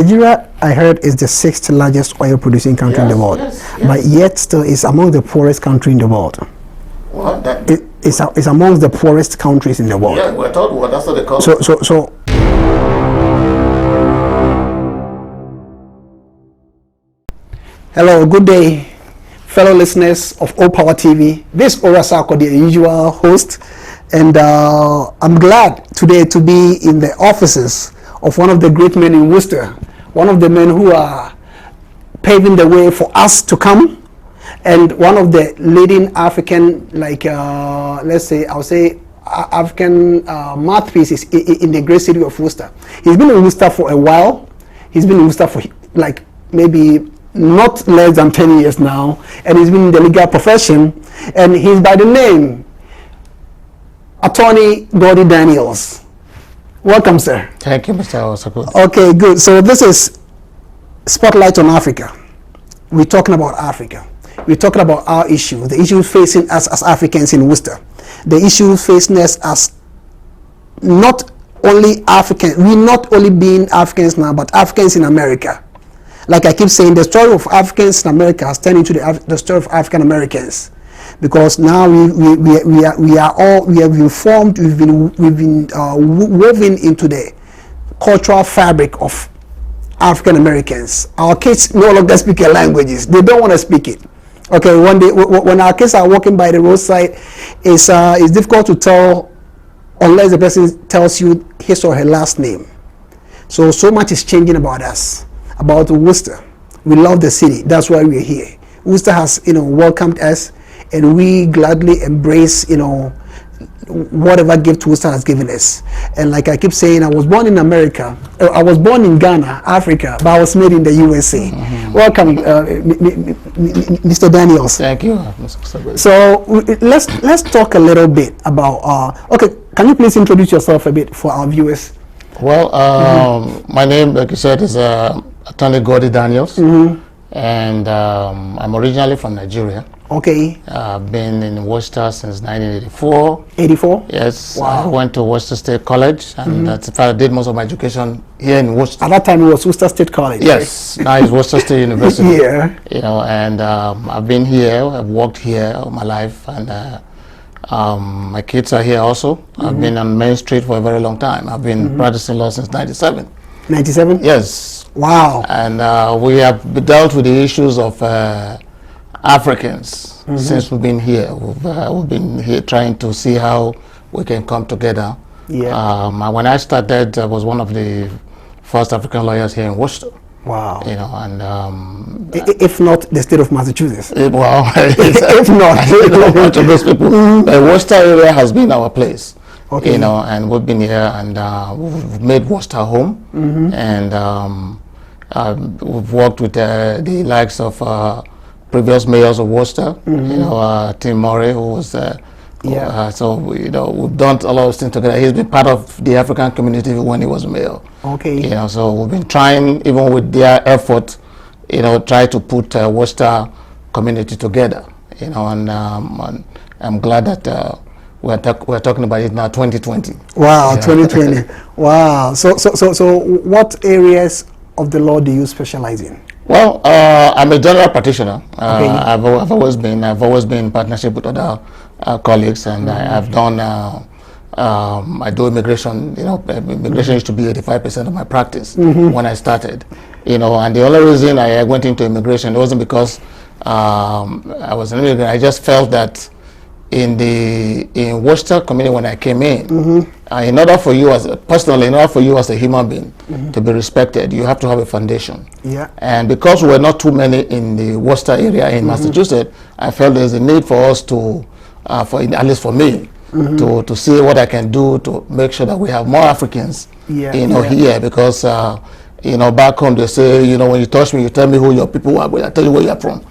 Nigeria, I heard, is the sixth largest oil producing country in the world, but yet still is among the poorest country in the world. What? It's amongst the poorest countries in the world. Yeah, we're told what that's what they call So. Hello, good day, fellow listeners of O Power TV. This is Ora Sako, the usual host, and I'm glad today to be in the offices of one of the great men in Worcester, one of the men who are paving the way for us to come, and one of the leading African, let's say, I'll say, African mouthpieces in the great city of Worcester. He's been in Worcester for a while. He's been in Worcester for like maybe not less than 10 years now, and he's been in the legal profession, and he's by the name Attorney Gordie Daniels. Welcome, sir. Thank you, Mr. Osako. Okay, good. So this is Spotlight on Africa. We're talking about Africa. We're talking about our issues, the issues facing us as Africans in Worcester, the issues facing us as not only Africans, we're not only being Africans now, but Africans in America. Like I keep saying, the story of Africans in America has turned into the story of African Americans, because now we have been formed, we've been woven into the cultural fabric of African Americans. Our kids no longer speak their languages; they don't want to speak it. Okay, when our kids are walking by the roadside, it's difficult to tell unless the person tells you his or her last name. So much is changing about us. About Worcester. We love the city. That's why we're here. Worcester has, welcomed us, and we gladly embrace, whatever gift Worcester has given us. And like I keep saying, I was born in America. I was born in Ghana, Africa, but I was made in the USA. Mm-hmm. Welcome, Mr. Daniels. Thank you, Mr. So let's talk a little bit about. Okay, can you please introduce yourself a bit for our viewers? Well, my name, like you said, is Attorney Gordie Daniels, and I'm originally from Nigeria. Okay. I've been in Worcester since 1984. 84? Yes. Wow. I went to Worcester State College, and that's in fact I did most of my education here in Worcester. At that time, it was Worcester State College. Yes. Right? Now it's Worcester State University. Yeah. And I've been here. I've worked here all my life, and my kids are here also. I've been on Main Street for a very long time. I've been practicing law since 97. 97? Yes. Wow. And we have dealt with the issues of Africans since we've been here. We've been here trying to see how we can come together. Yeah. When I started, I was one of the first African lawyers here in Worcester. Wow. And if not the state of Massachusetts. If not, much of those people. The Worcester area has been our place. Okay. And we've been here, and we've made Worcester home, and we've worked with the likes of previous mayors of Worcester. Tim Murray, who was so we've done a lot of things together. He's been part of the African community when he was mayor. Okay. So we've been trying, even with their effort, try to put Worcester community together. And I'm glad that we're talking about it now, 2020. Wow, 2020. Wow. So what areas of the law do you specialize in? Well, I'm a general practitioner. Okay. I've always been in partnership with other colleagues, and I've done. I do immigration. Immigration used to be 85% of my practice when I started. And the only reason I went into immigration wasn't because I was an immigrant. I just felt that in Worcester community when I came in, in order for you as a human being to be respected, you have to have a foundation. Yeah. And because we're not too many in the Worcester area in Massachusetts, I felt there's a need for us to, at least for me, to see what I can do to make sure that we have more Africans, here, because back home they say, when you touch me, you tell me who your people are, but I tell you where you're from.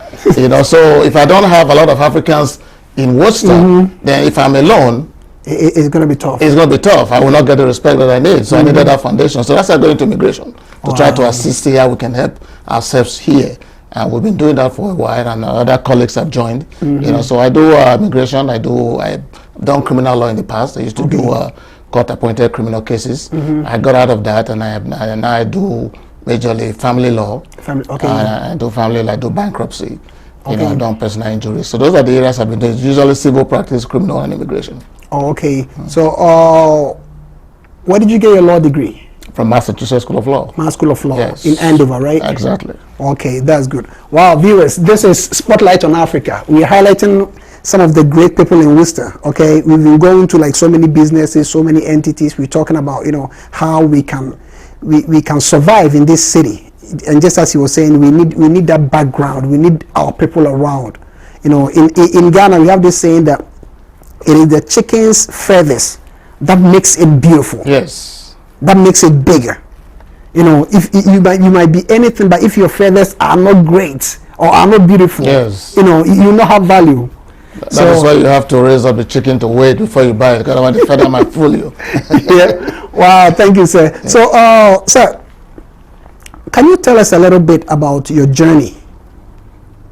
So if I don't have a lot of Africans in Worcester, then if I'm alone, it's going to be tough. It's going to be tough. I will not get the respect that I need. So I needed that foundation. So that's why I go into immigration to try to assist here. We can help ourselves here. And we've been doing that for a while, and other colleagues have joined. So I do immigration. I've done criminal law in the past. I used to do court-appointed criminal cases. I got out of that, and I do majorly family law. Okay. I do family law, I do bankruptcy. You Okay. know, I've done personal injury. So those are the areas I've been doing. Usually civil practice, criminal, and immigration. Oh, okay. So, where did you get your law degree? From Massachusetts School of Law. Mass School of Law Yes. in Andover, right? Exactly. Okay, that's good. Wow, viewers, this is Spotlight on Africa. We're highlighting some of the great people in Worcester. Okay, we've been going to like so many businesses, so many entities. We're talking about, you know, how we can survive in this city. And just as you were saying, we need that background. We need our people around. You know, in Ghana, we have this saying that it is the chicken's feathers that makes it beautiful. Yes. That makes it bigger. You know, if you might be anything, but if your feathers are not great or are not beautiful, yes, you know, you not have value. That is why you have to raise up the chicken to wait before you buy it, because the feather might fool you. Yeah. Wow. Thank you, sir. Yeah. So, sir, can you tell us a little bit about your journey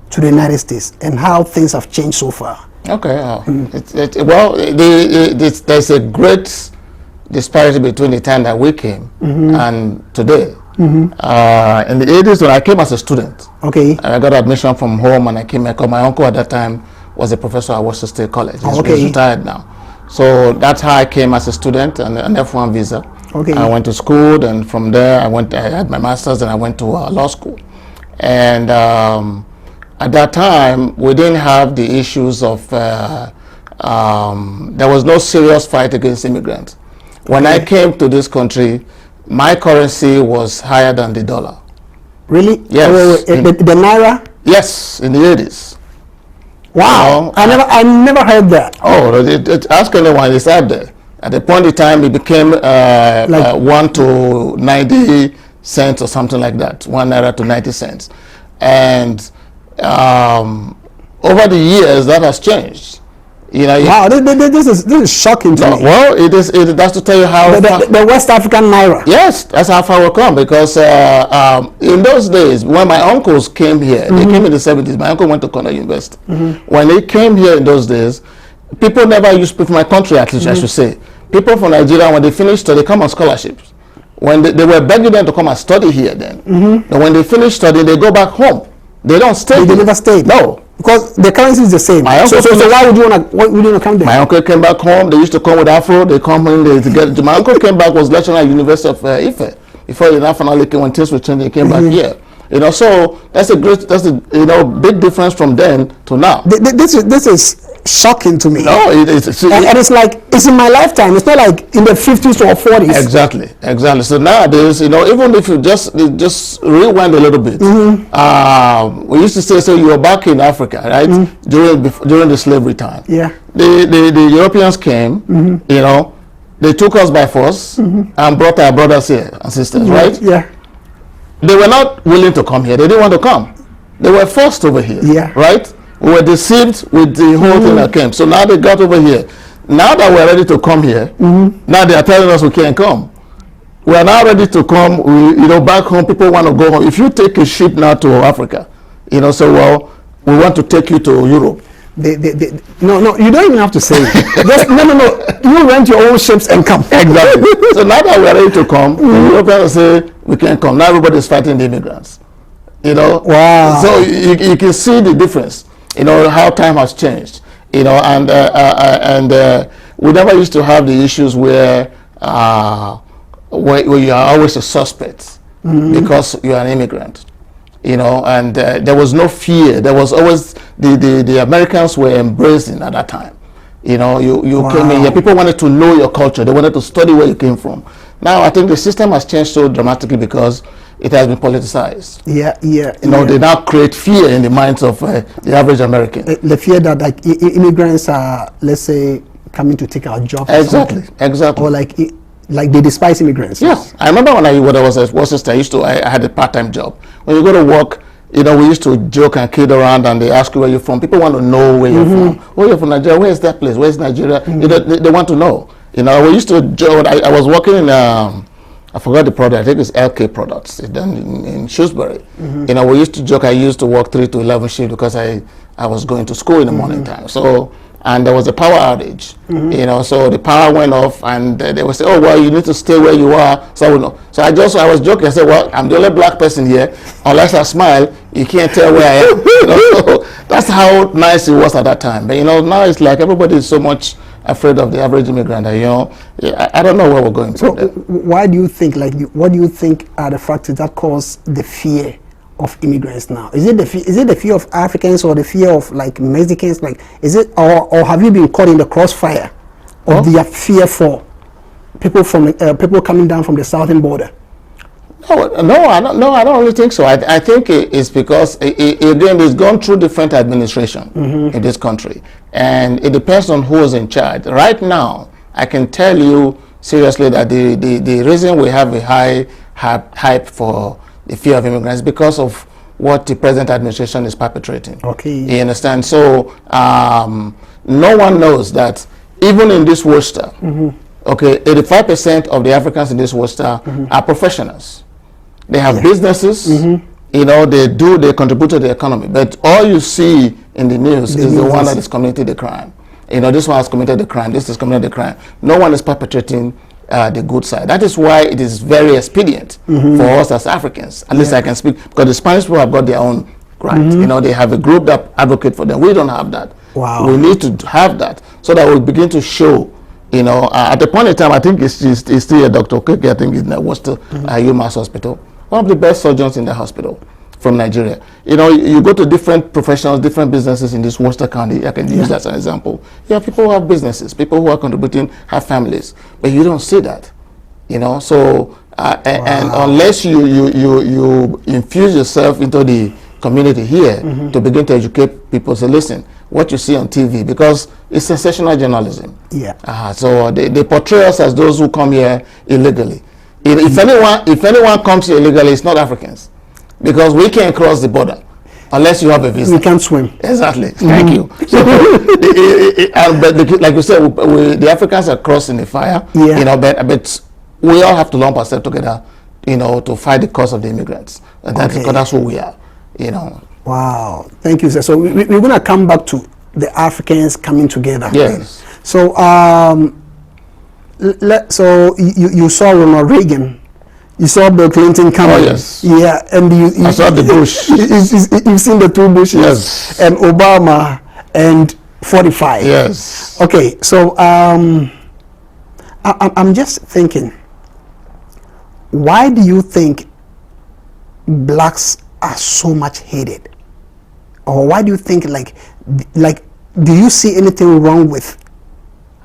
to the United States and how things have changed so far? Okay. There's a great disparity between the time that we came and today. In the 80s, when I came as a student, okay, I got admission from home and I came here because my uncle at that time was a professor at Worcester State College. He's retired now. So that's how I came as a student, and an F1 visa. Okay. I went to school, and from there I had my master's, and I went to law school. And at that time, we didn't have the issues of, there was no serious fight against immigrants. When I came to this country, my currency was higher than the dollar. Really? Yes. The naira? Yes, in the 80s. Wow. I never heard that. Oh, ask anyone, it's out there. At the point in time, it became like 1 to 90 cents or something like that, 1 naira to 90 cents. And over the years, that has changed. You know, wow, this is shocking to me. Well, that's to tell you how the West African naira. Yes, that's how far we come, because in those days when my uncles came here, they came in the 70s. My uncle went to Cornell University. When they came here in those days, people never used to, from my country at least, I should say, people from Nigeria, when they finished, they come on scholarships. When they were begging them to come and study here then. And when they finish studying, they go back home. They don't stay. They never stayed. No. Because the currency is the same. So why would you want to come there? My uncle came back home. They used to come with Afro. They come in to get. My uncle came back, was lecturing at University of Ife. Before he finally came, when things were changing, he came back here. You know, so that's a big difference from then to now. This is shocking to me. No, and it's like it's in my lifetime. It's not like in the 50s or 40s. Exactly. So nowadays, you know, even if you just rewind a little bit, we used to say, so you were back in Africa, right? During the slavery time. Yeah. The Europeans came, you know, they took us by force and brought our brothers here and sisters, right? Yeah. They were not willing to come here. They didn't want to come. They were forced over here. Yeah. Right? We were deceived with the whole thing that came. So now they got over here. Now that we're ready to come here, now they are telling us we can't come. We are now ready to come. Back home, people want to go home. If you take a ship now to Africa, you know, so well, we want to take you to Europe. No, you don't even have to say it. Just, no. You rent your own ships and come. Exactly. So now that we're ready to come, the Europeans say we can't come. Now everybody's fighting the immigrants. You know. Wow. So you can see the difference. You know how time has changed. You know, and we never used to have the issues where you are always a suspect because you are an immigrant. You know, and there was no fear. There was always the Americans were embracing at that time. You know, you came in here. People wanted to know your culture. They wanted to study where you came from. Now I think the system has changed so dramatically because it has been politicized. Yeah. You know, they now create fear in the minds of the average American. The fear that like immigrants are, let's say, coming to take our jobs. Exactly. Or like they despise immigrants. Yes. I remember when I was at Worcester, I had a part-time job. When you go to work, you know, we used to joke and kid around, and they ask you where you're from. People want to know where you're from. Oh, you're from Nigeria. Where is that place? Where's Nigeria? You know, they want to know. You know, we used to joke. I was working in, I forgot the product. I think it's LK Products. It's done in Shrewsbury. You know, we used to joke. I used to work 3 to 11 shift because I was going to school in the morning time. So and there was a power outage. You know, so the power went off, and they would say, "Oh well, you need to stay where you are." So I know. So I was joking. I said, "Well, I'm the only black person here. Unless I smile, you can't tell where I am." You know, so that's how nice it was at that time. But you know, now it's like everybody is so much afraid of the average immigrant. That, you know, I don't know where we're going. So why do you think? Like, what do you think are the factors that cause the fear of immigrants now? Is it the fear of Africans, or the fear of like Mexicans? Like, is it, or have you been caught in the crossfire of their fear for people from people coming down from the southern border? No, I don't really think so. I think it's because again, it's gone through different administration in this country, and it depends on who is in charge. Right now, I can tell you seriously that the reason we have a high hype for the fear of immigrants because of what the present administration is perpetrating. Okay. You understand? So no one knows that even in this Worcester, okay, 85% of the Africans in this Worcester are professionals. They have businesses, you know, they contribute to the economy. But all you see in the news is the one that has committed the crime. You know, this one has committed the crime, this has committed the crime. No one is perpetrating the good side. That is why it is very expedient for us as Africans. At least I can speak, because the Spanish people have got their own right. You know, they have a group that advocate for them. We don't have that. Wow. We need to have that so that we'll begin to show. You know, at the point in time, I think it's still a Dr. Okeke, I think he's in Worcester UMass Hospital. One of the best surgeons in the hospital from Nigeria. You know, you go to different professionals, different businesses in this Worcester County. I can use that as an example. Yeah, people who have businesses, people who are contributing, have families, but you don't see that. You know, so and unless you infuse yourself into the community here to begin to educate people, say, listen, what you see on TV, because it's sensational journalism. Yeah. So they portray us as those who come here illegally. If anyone comes here illegally, it's not Africans, because we can't cross the border unless you have a visa. We can't swim. Exactly. Thank you. So, but like you said, the Africans are crossing the fire. Yeah. You know, but we all have to lump ourselves together, you know, to fight the cause of the immigrants. And that's who we are. You know. Wow. Thank you, sir. So we're going to come back to the Africans coming together. Yes. So so you saw Ronald Reagan, you saw Bill Clinton coming. Oh, yes. Yeah, and I saw the Bush. You've seen the two Bushes. Yes. And Obama and 45. Yes. Okay, so I'm just thinking, why do you think blacks are so much hated? Or why do you think like do you see anything wrong with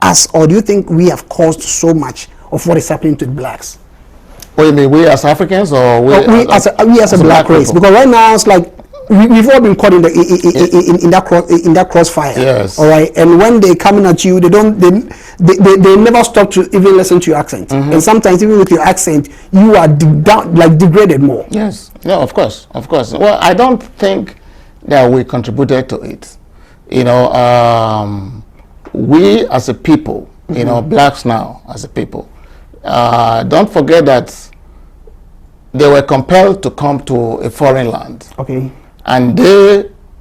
us, or do you think we have caused so much of what is happening to the blacks? What do you mean, we as Africans, or we as a black race? people? Because right now it's like we've all been caught in that crossfire. Yes. All right. And when they coming at you, they never stop to even listen to your accent. And sometimes even with your accent, you are degraded more. Yes. No, of course. Well, I don't think that we contributed to it. You know, we as a people, you know, blacks now as a people, don't forget that they were compelled to come to a foreign land. Okay. And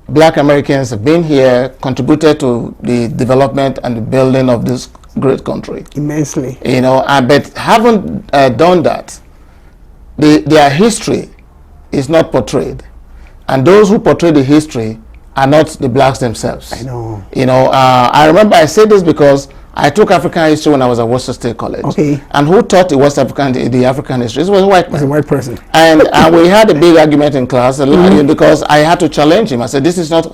black Americans have been here, contributed to the development and the building of this great country. Immensely. You know, but haven't done that. Their history is not portrayed. And those who portray the history are not the blacks themselves. I know. You know, I remember I said this because I took African history when I was at Worcester State College. Okay. And who taught the African history? It was a white man. It was a white person. And we had a big argument in class because I had to challenge him. I said, this is not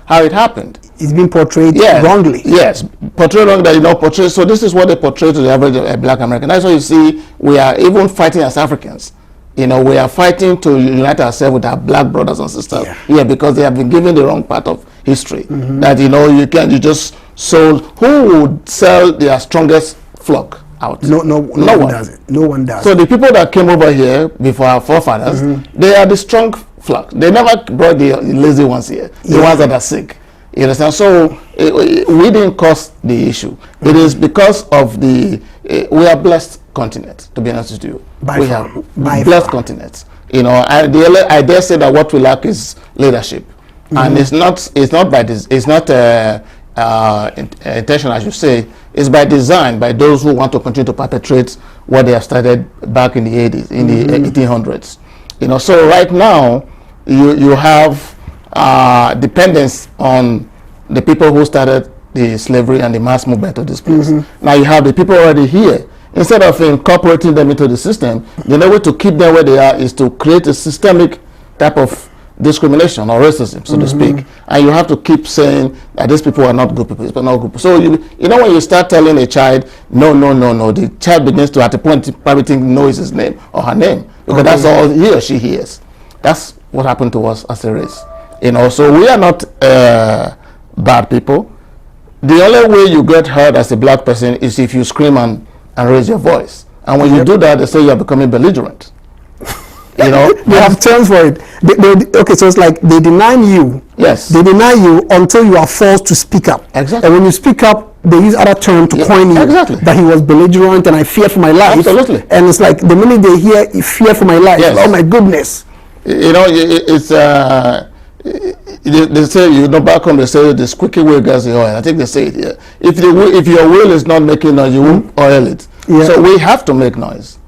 how it happened. It's been portrayed wrongly. Yes, portrayed wrongly, you know, portrayed. So this is what they portray to the average black American. That's why you see we are even fighting as Africans. You know, we are fighting to unite ourselves with our black brothers and sisters. Yeah, because they have been given the wrong part of history. That, you know, you just sold. Who would sell their strongest flock out? No one does it. No one does. So the people that came over here before our forefathers, they are the strong flock. They never brought the lazy ones here, the ones that are sick. You understand? So we didn't cause the issue. It is because of we are blessed continent, to be honest with you. We have blessed continents. You know, I dare say that what we lack is leadership. And it's not by this, it's not intention, as you say, is by design, by those who want to continue to perpetrate what they have started back in the 80s, in the 1800s. You know, so right now, you have dependence on the people who started the slavery and the mass movement of this place. Now you have the people already here. Instead of incorporating them into the system, the only way to keep them where they are is to create a systemic type of discrimination or racism, so to speak. And you have to keep saying that these people are not good people, these people are not good people. So you know, when you start telling a child, no, the child begins to, at a point, probably think knows his name or her name, because that's all he or she hears. That's what happened to us as a race. You know, so we are not bad people. The only way you get heard as a black person is if you scream and raise your voice. And when you do that, they say you are becoming belligerent. You know, they have terms for it. Okay, so it's like they deny you. Yes. They deny you until you are forced to speak up. Exactly. And when you speak up, they use other terms to coin you. Exactly. That he was belligerent and I feared for my life. Absolutely. And it's like the minute they hear fear for my life, Yes. oh my goodness. You know, it's they say, you know, back home they say the squeaky wheel gets the oil. I think they say it here. If your wheel is not making noise, you won't oil it. Yeah. So we have to make noise.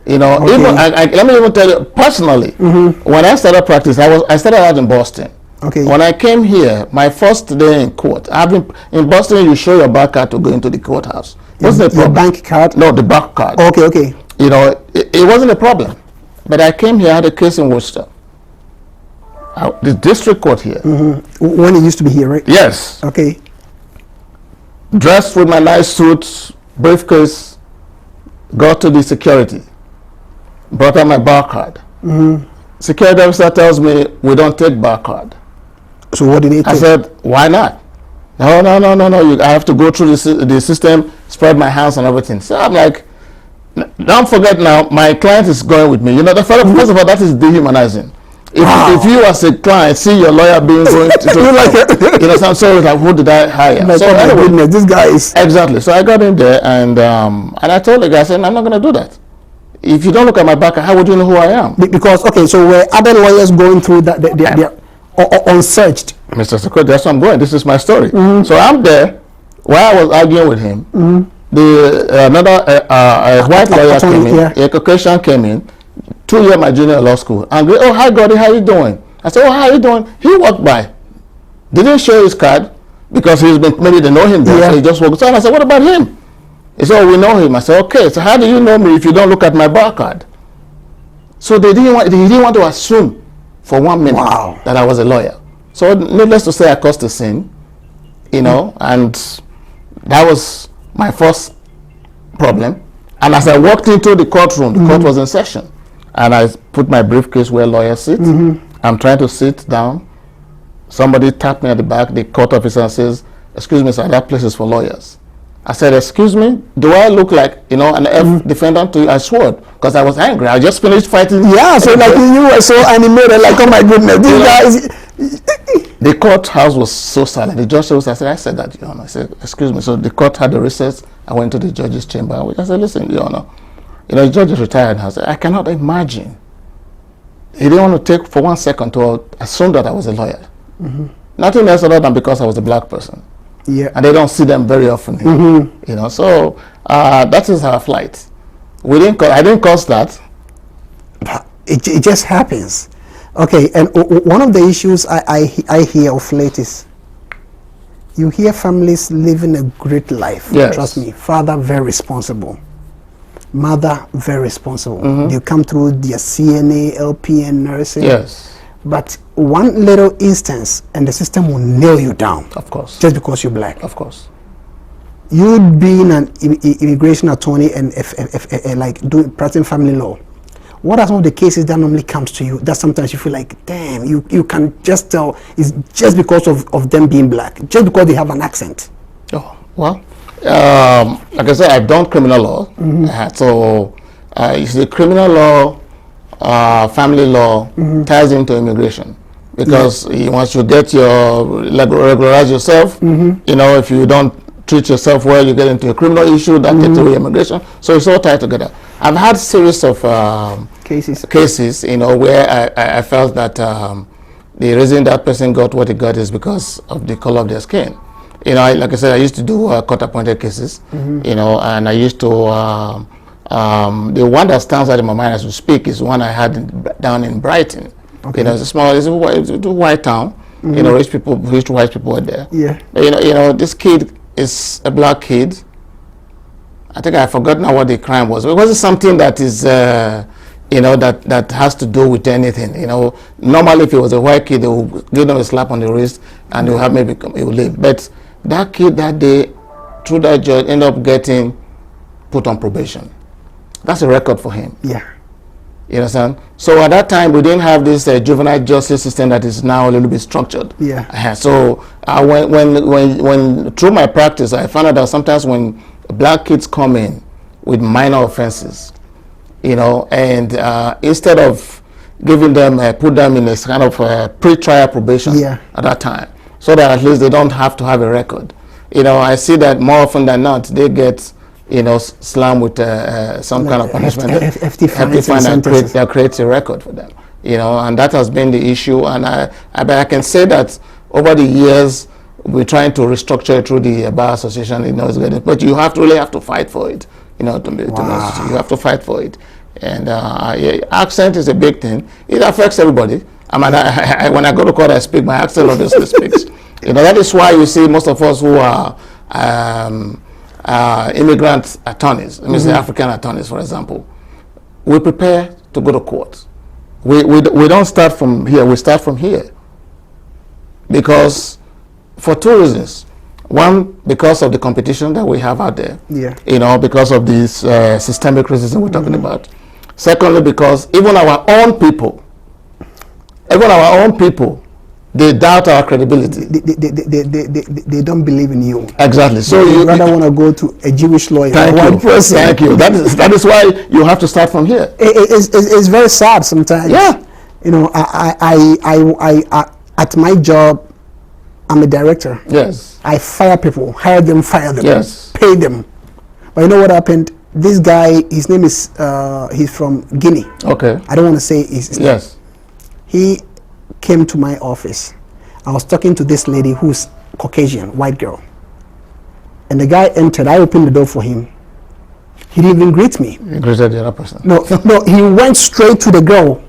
You know, Okay. even let me even tell you personally. When I started practice, I started out in Boston. Okay. When I came here, my first day in court, in Boston, you show your back card to go into the courthouse. What's the problem? Your bank card? No, the back card. Okay. You know, it wasn't a problem. But I came here, I had a case in Worcester. The district court here. When it used to be here, right? Yes. Okay. Dressed with my nice suit, briefcase, got to the security, brought out my bar card. Security officer tells me, we don't take bar card. So what did they take? I said, why not? No. I have to go through the system, spread my hands and everything. So I'm like, don't forget now, my client is going with me. You know, first of all, that is dehumanizing. If you as a client see your lawyer being going to you know, so I'm sorry, like, who did I hire? Like, So oh my anyway, goodness, this guy is... exactly. So I got in there and I told the guy, I said, I'm not going to do that. If you don't look at my back, how would you know who I am? Because, okay, so were other lawyers going through that, they're unsearched? Mr. Secretary, that's where I'm going. This is my story. So I'm there. While I was arguing with him, another white lawyer came in, a Caucasian came in, 2 years my junior law school, and go, oh, hi Gordie, how you doing? I said, oh, how you doing? He walked by, didn't show his card because maybe they know him there, so he just walked. So I said, what about him? He said, oh, we know him. I said, okay, so how do you know me if you don't look at my bar card? So he didn't want to assume for 1 minute that I was a lawyer. So needless to say, I caused a scene, you know, and that was my first problem. And as I walked into the courtroom, the court was in session. And I put my briefcase where lawyers sit. I'm trying to sit down. Somebody tapped me at the back. The court officer says, excuse me, sir, that place is for lawyers. I said, excuse me, do I look like, you know, an F-defendant to you? I swore, because I was angry. I just finished fighting. Yeah, so like you were so animated, like, oh my goodness, these guys. The courthouse was so silent. The judge said, I said that, Your Honor. I said, excuse me. So the court had a recess. I went to the judge's chamber. I said, listen, Your Honor. You know, the judge is retired. I said, I cannot imagine. He didn't want to take for 1 second to assume that I was a lawyer. Nothing else other than because I was a black person. Yeah. And they don't see them very often. You know, so that is our flight. I didn't cause that. It just happens. Okay, and one of the issues I hear of late is you hear families living a great life. Yes. Trust me, father very responsible, mother very responsible. They come through their CNA, LPN, nursing. Yes. But one little instance and the system will nail you down. Of course. Just because you're black. Of course. You being an immigration attorney and like practicing family law, what are some of the cases that normally comes to you that sometimes you feel like, damn, you can just tell it's just because of them being black, just because they have an accent? Oh, well, like I said, I've done criminal law. So you see, criminal law, family law ties into immigration. Because once you get regularize yourself, you know, if you don't treat yourself well, you get into a criminal issue that gets away immigration. So it's all tied together. I've had series of cases, you know, where I felt that the reason that person got what he got is because of the color of their skin. You know, like I said, I used to do court-appointed cases. You know, and I used to. The one that stands out in my mind as we speak is one I had down in Brighton. Okay. You know, it's a white town. You know, rich white people were there. Yeah. But, you know, this kid is a black kid. I think I've forgotten now what the crime was. It wasn't something that is, you know, that has to do with anything. You know, normally if it was a white kid, they would give them a slap on the wrist and they'll have maybe he will leave. But that kid that day, through that judge, ended up getting put on probation. That's a record for him. Yeah. You understand? So at that time, we didn't have this juvenile justice system that is now a little bit structured. Yeah. So when through my practice, I found out that sometimes when black kids come in with minor offenses, you know, and instead of giving them, put them in a kind of pre-trial probation at that time, so that at least they don't have to have a record. You know, I see that more often than not, they get, you know, slammed with some kind of punishment. Hefty fine that creates a record for them. You know, and that has been the issue. And I can say that over the years, we're trying to restructure it through the Bar Association. You know, but you really have to fight for it. You know, you have to fight for it. And accent is a big thing. It affects everybody. I mean, when I go to court, I speak. My accent obviously speaks. You know, that is why you see most of us who are immigrant attorneys, let me say African attorneys, for example, we prepare to go to court. We don't start from here, we start from here. Because, for two reasons. One, because of the competition that we have out there. Yeah. You know, because of this systemic racism we're talking about. Secondly, because even our own people, they doubt our credibility. They don't believe in you. Exactly. So you rather want to go to a Jewish lawyer. Thank you. That is why you have to start from here. It's very sad sometimes. Yeah. You know, I at my job, I'm a director. Yes. I hire people, fire them. Yes. Pay them. But you know what happened? This guy, his name is, he's from Guinea. Okay. I don't want to say his name. Yes. He came to my office. I was talking to this lady who's Caucasian, white girl. And the guy entered. I opened the door for him. He didn't even greet me. He greeted the other person. No, he went straight to the girl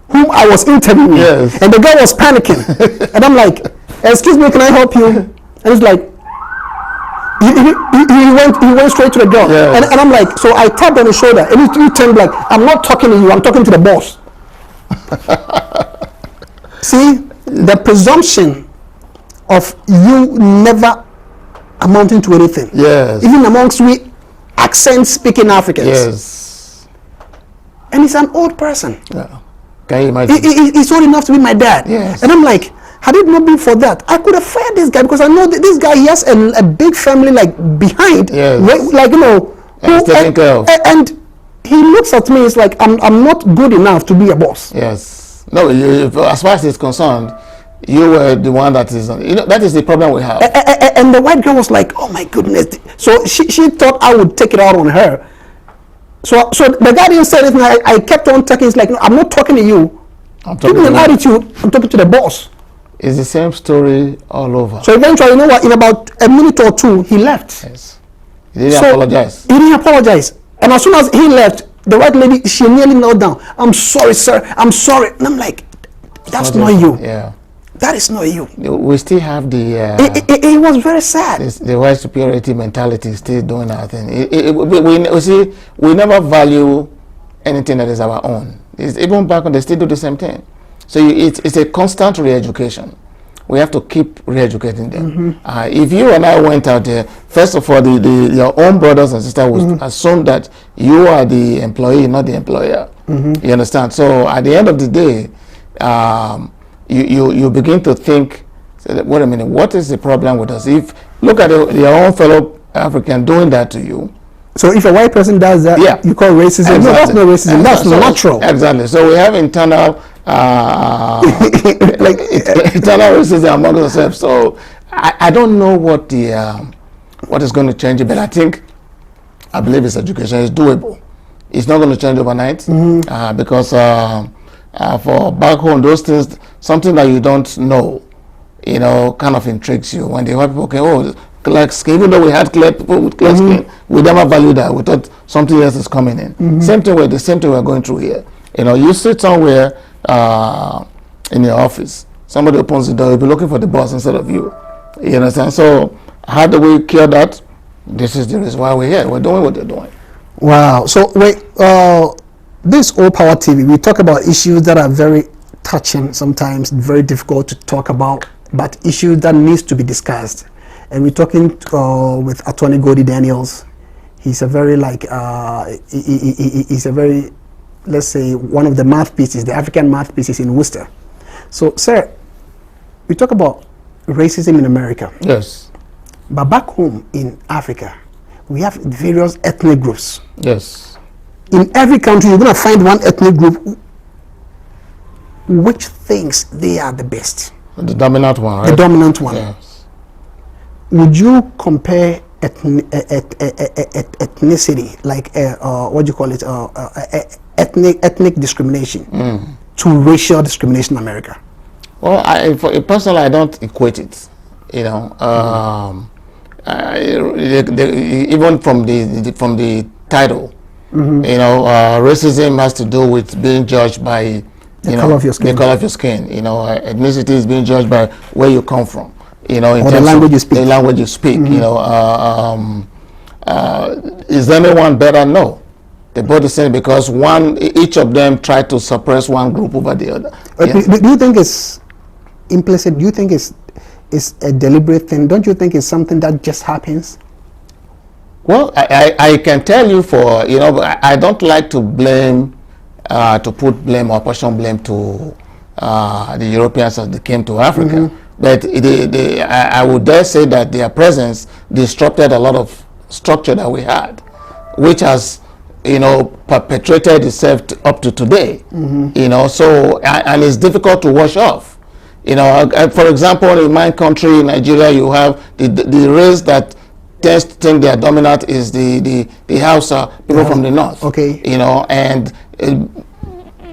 whom I was interviewing. Yes. And the girl was panicking. And I'm like, excuse me, can I help you? And he's like, he went straight to the girl. Yes. And I'm like, so I tapped on his shoulder. And he turned like, I'm not talking to you, I'm talking to the boss. See, the presumption of you never amounting to anything. Yes. Even amongst we accent-speaking Africans. Yes. And he's an old person. Yeah. Can you imagine? He's old enough to be my dad. Yes. And I'm like, had it not been for that, I could have fired this guy, because I know that this guy, he has a big family like behind. Yes. Like, you know. And he looks at me, it's like, I'm not good enough to be a boss. Yes. No, as far as it's concerned, you were the one that is, you know, that is the problem we have. And the white girl was like, oh my goodness. So she thought I would take it out on her. So the guy didn't say anything. I kept on talking. It's like, no, I'm not talking to you. Give me an attitude. I'm talking to the boss. It's the same story all over. So eventually, you know what? In about a minute or two, he left. Yes. He didn't apologize. He didn't apologize. And as soon as he left, the white lady, she nearly knelt down. I'm sorry, sir. I'm sorry. And I'm like, that's not you. Yeah. That is not you. We still have the... it was very sad. The white superiority mentality is still doing our thing. We never value anything that is our own. Even back when they still do the same thing. So it's a constant re-education. We have to keep re-educating them. If you and I went out there, first of all, your own brothers and sisters would assume that you are the employee, not the employer. You understand? So at the end of the day, you begin to think, wait a minute, what is the problem with us? If look at your own fellow African doing that to you. So if a white person does that, you call racism? Exactly. No, that's not racism. That's natural. Exactly. So we have internal internal racism among ourselves. So I don't know what is going to change it, but I believe it's education. It's doable. It's not going to change overnight because for back home, those things, something that you don't know, you know, kind of intrigues you. When the white people clear skin. Even though we had clear people with clear skin, we never valued that. We thought something else is coming in. Same thing we're going through here. You know, you sit somewhere in your office, somebody opens the door, you'll be looking for the boss instead of you. You understand? So how do we cure that? This is the reason why we're here. We're doing what they're doing. Wow. So wait, this All Power TV, we talk about issues that are very touching, sometimes very difficult to talk about, but issues that needs to be discussed. And we're talking with Attorney Gordie Daniels. He's a very he's a very, let's say, one of the mouthpieces, the African mouthpieces in Worcester. So, sir, we talk about racism in America. Yes. But back home in Africa, we have various ethnic groups. Yes. In every country, you're going to find one ethnic group which thinks they are the best. The dominant one, right? The dominant one. Yes. Would you compare ethnicity, like what do you call it, ethnic discrimination to racial discrimination in America? Well, personally, I don't equate it. You know, even from the title, you know, racism has to do with being judged by the color of your skin. The color of your skin. You know, ethnicity is being judged by where you come from. You know, in or terms the language you speak. The language you speak. You know, is anyone better? No. They both the same because each of them tried to suppress one group over the other. Yes. Do you think it's implicit? Do you think it's a deliberate thing? Don't you think it's something that just happens? Well, I can tell you I don't like to blame, to put blame or portion blame to the Europeans as they came to Africa. But I would dare say that their presence disrupted a lot of structure that we had, which has, you know, perpetuated itself up to today. You know, so and it's difficult to wash off. You know, for example, in my country, Nigeria, you have the race that tends to think they are dominant is the Hausa people from the north. Okay. You know, and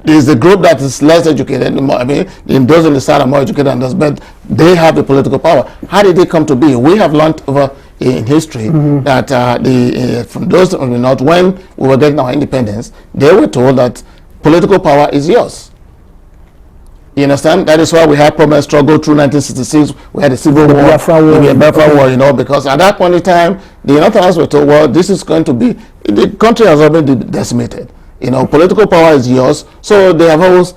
there's a group that is less educated. I mean, those on the side are more educated than us, but they have the political power. How did they come to be? We have learned over in history that from those on the north, when we were getting our independence, they were told that political power is yours. You understand? That is why we had problem struggle through 1966. We had a civil war, the Biafra war, you know, because at that point in time, the Northerners were told, well, this is going to be, the country has already been decimated. You know, political power is yours, so they have always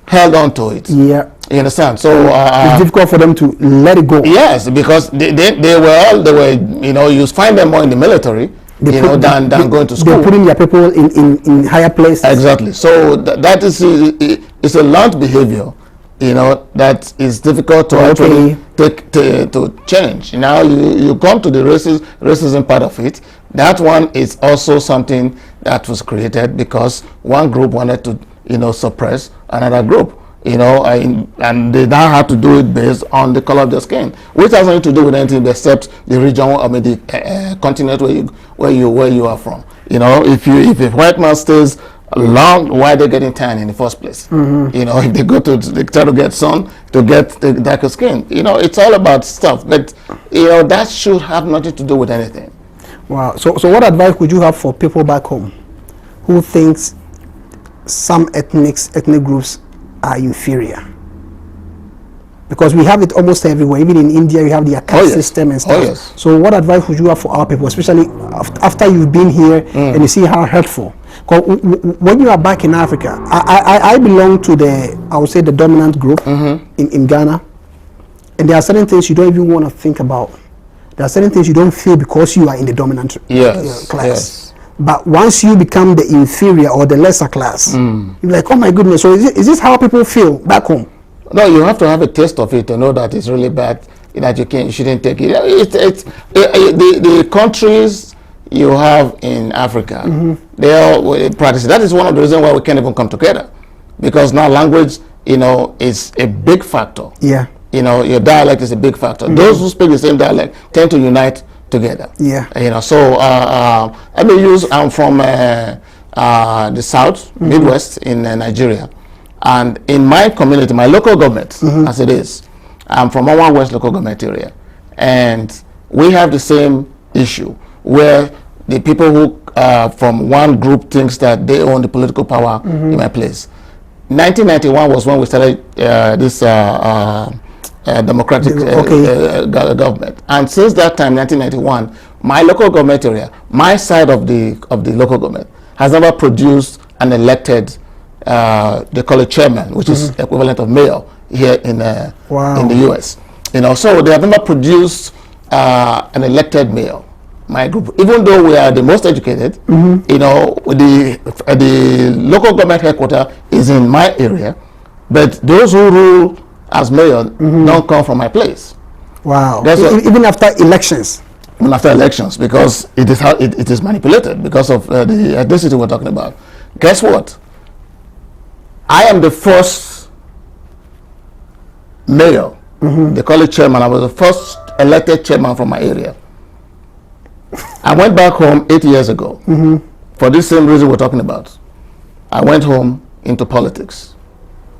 held on to it. Yeah. You understand? So it's difficult for them to let it go. Yes, because they were, you know, you find them more in the military, than going to school. They're putting their people in higher places. Exactly. So that is it's a learned behavior, you know, that is difficult to actually to change. Now you come to the racism part of it. That one is also something that was created because one group wanted to, you know, suppress another group. You know, and they now have to do it based on the color of their skin, which has nothing to do with anything except the region, I mean the continent where you are from. You know, if a white man stays long, why are they getting tan in the first place? You know, if they try to get sun to get the darker skin. You know, it's all about stuff, but you know that should have nothing to do with anything. Wow. So what advice would you have for people back home who thinks some ethnic groups are inferior? Because we have it almost everywhere. Even in India, you have the caste system and stuff. So what advice would you have for our people, especially after you've been here and you see how hurtful? Because when you are back in Africa, I belong to I would say the dominant group in Ghana, and there are certain things you don't even want to think about. There are certain things you don't feel because you are in the dominant class. Yes. But once you become the inferior or the lesser class, you're like, oh my goodness, so is this how people feel back home? No, you have to have a taste of it to know that it's really bad, that you shouldn't take it. The countries you have in Africa, they all practice. That is one of the reasons why we can't even come together, because now language, you know, is a big factor. Yeah. You know, your dialect is a big factor. Those who speak the same dialect tend to unite together. Yeah. You know, so let me use. I'm from the South, Midwest in Nigeria. And in my community, my local government, as it is, I'm from Owan West local government area. And we have the same issue where the people who from one group thinks that they own the political power in my place. 1991 was when we started this democratic government, and since that time, 1991, my local government area, my side of the local government, has never produced an elected, they call it chairman, which is equivalent of mayor here in the US. You know, so they have never produced an elected mayor. My group, even though we are the most educated, you know, the local government headquarters is in my area, but those who rule as mayor don't come from my place. Wow. Even after elections. Even after elections, because it is how it is manipulated because of the ethnicity we're talking about. Guess what? I am the first mayor. They call it chairman. I was the first elected chairman from my area. I went back home 8 years ago for this same reason we're talking about. I went home into politics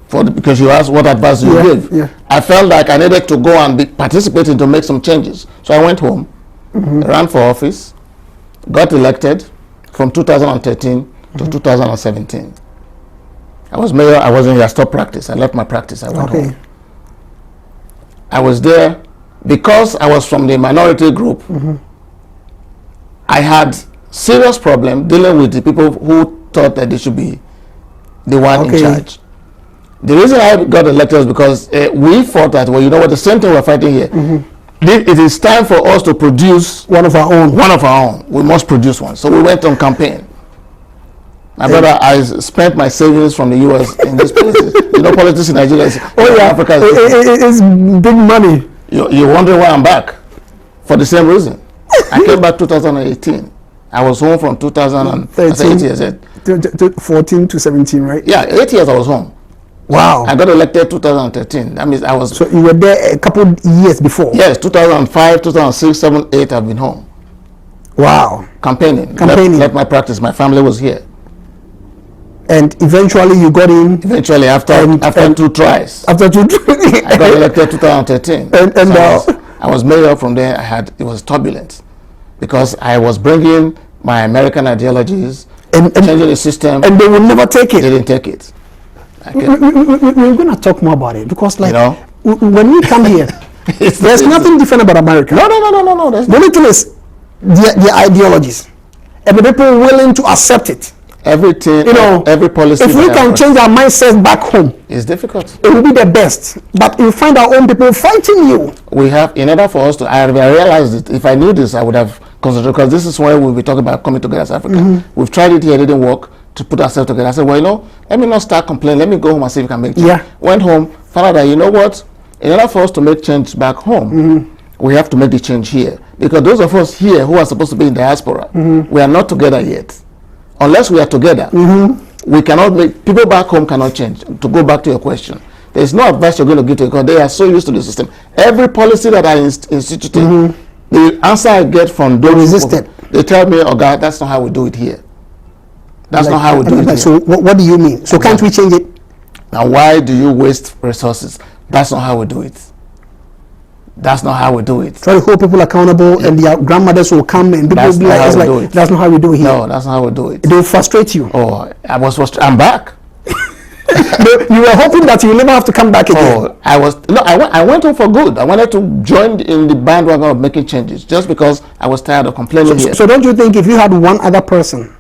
because you asked what advice you give. Yeah. I felt like I needed to go and participate to make some changes. So I went home, ran for office, got elected from 2013 to 2017. I was mayor. I wasn't here. I stopped practice. I left my practice. I went home. I was there because I was from the minority group. I had serious problem dealing with the people who thought that they should be the one in charge. The reason I got elected was because we thought that, well, you know what, the same thing we're fighting here. It is time for us to produce one of our own. One of our own. We must produce one. So we went on campaign. My brother, I spent my savings from the US in these places. You know, politics in Nigeria is, Africa is big money. You're wondering why I'm back? For the same reason. I came back 2018. I was home from 2013. 14 to 17, right? Yeah, 8 years I was home. Wow. I got elected 2013. That means I was... So you were there a couple years before? Yes, 2005, 2006, 7, 8, I've been home. Wow. Campaigning. Left my practice. My family was here. And eventually you got in? Eventually, after 2 tries. After 2 tries. I got elected 2013. I was mayor from there. It was turbulent because I was bringing my American ideologies and changing the system. And they would never take it. They didn't take it. We're going to talk more about it because, like, when we come here, there's nothing different about America. No. The only thing is the ideologies and the people willing to accept it. Everything, every policy. If we can change our mindset back home, it's difficult. It will be the best. But you find our own people fighting you. We have, in order for us to, I realized it. If I knew this, I would have concentrated, because this is why we'll be talking about coming together as Africa. We've tried it here, it didn't work, to put ourselves together. I said, well, let me not start complaining. Let me go home and see if we can make change. Yeah. Went home, found out that, you know what? In order for us to make change back home, we have to make the change here. Because those of us here who are supposed to be in diaspora, we are not together yet. Unless we are together, we cannot make, people back home cannot change. To go back to your question, there is no advice you're going to give to because they are so used to the system. Every policy that I instituted, the answer I get from those resisted. They tell me, oh God, that's not how we do it here. That's not how we do it here. So what do you mean? So can't we change it? Now why do you waste resources? That's not how we do it. That's not how we do it. Try to hold people accountable, and their grandmothers will come and people will be like, that's not how we do it here. No, that's not how we do it. They will frustrate you. Oh, I was frustrated. I'm back. You were hoping that you will never have to come back again. I went home for good. I wanted to join in the bandwagon of making changes just because I was tired of complaining here. So don't you think if you had one other person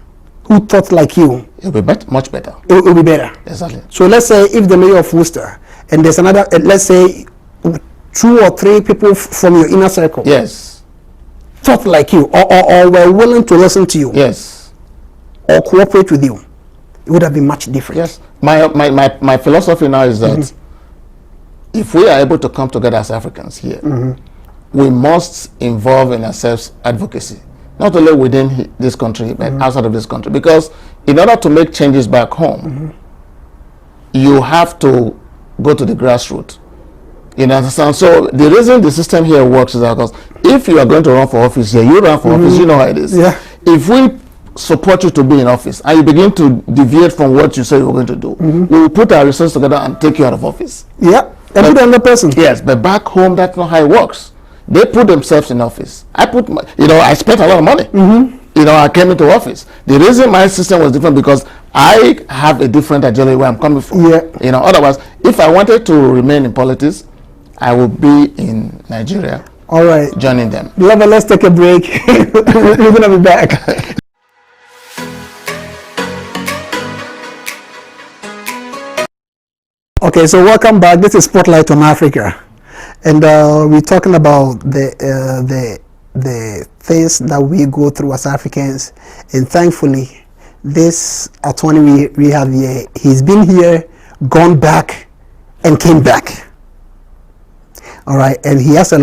who thought like you, it would be much better. It will be better. Exactly. So let's say if the mayor of Worcester and there's another, let's say 2 or 3 people from your inner circle, yes, thought like you, or were willing to listen to you, yes, or cooperate with you, it would have been much different. Yes. My philosophy now is that if we are able to come together as Africans here, we must involve in ourselves advocacy, not only within this country but outside of this country, because in order to make changes back home, you have to go to the grassroots. You understand? So the reason the system here works is that because if you are going to run for office here, you run for office, you know how it is. Yeah. If we support you to be in office and you begin to deviate from what you say you're going to do, we will put our resources together and take you out of office. Yeah, and put another person. Yes, but back home, that's not how it works. They put themselves in office. I spent a lot of money. I came into office. The reason my system was different because I have a different ideology where I'm coming from. Otherwise, if I wanted to remain in politics, I would be in Nigeria. All right. Joining them. Lover, let's take a break. We're going to be back. Okay, so welcome back. This is Spotlight on Africa. And we're talking about the things that we go through as Africans. And thankfully, this attorney we have here, he's been here, gone back, and came back. All right, and he has a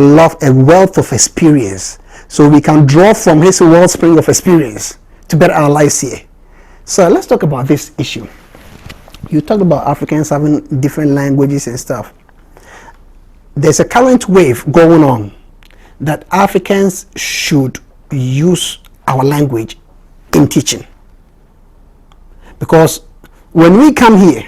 wealth of experience. So we can draw from his wellspring of experience to better our lives here. So let's talk about this issue. You talked about Africans having different languages and stuff. There's a current wave going on that Africans should use our language in teaching. Because when we come here,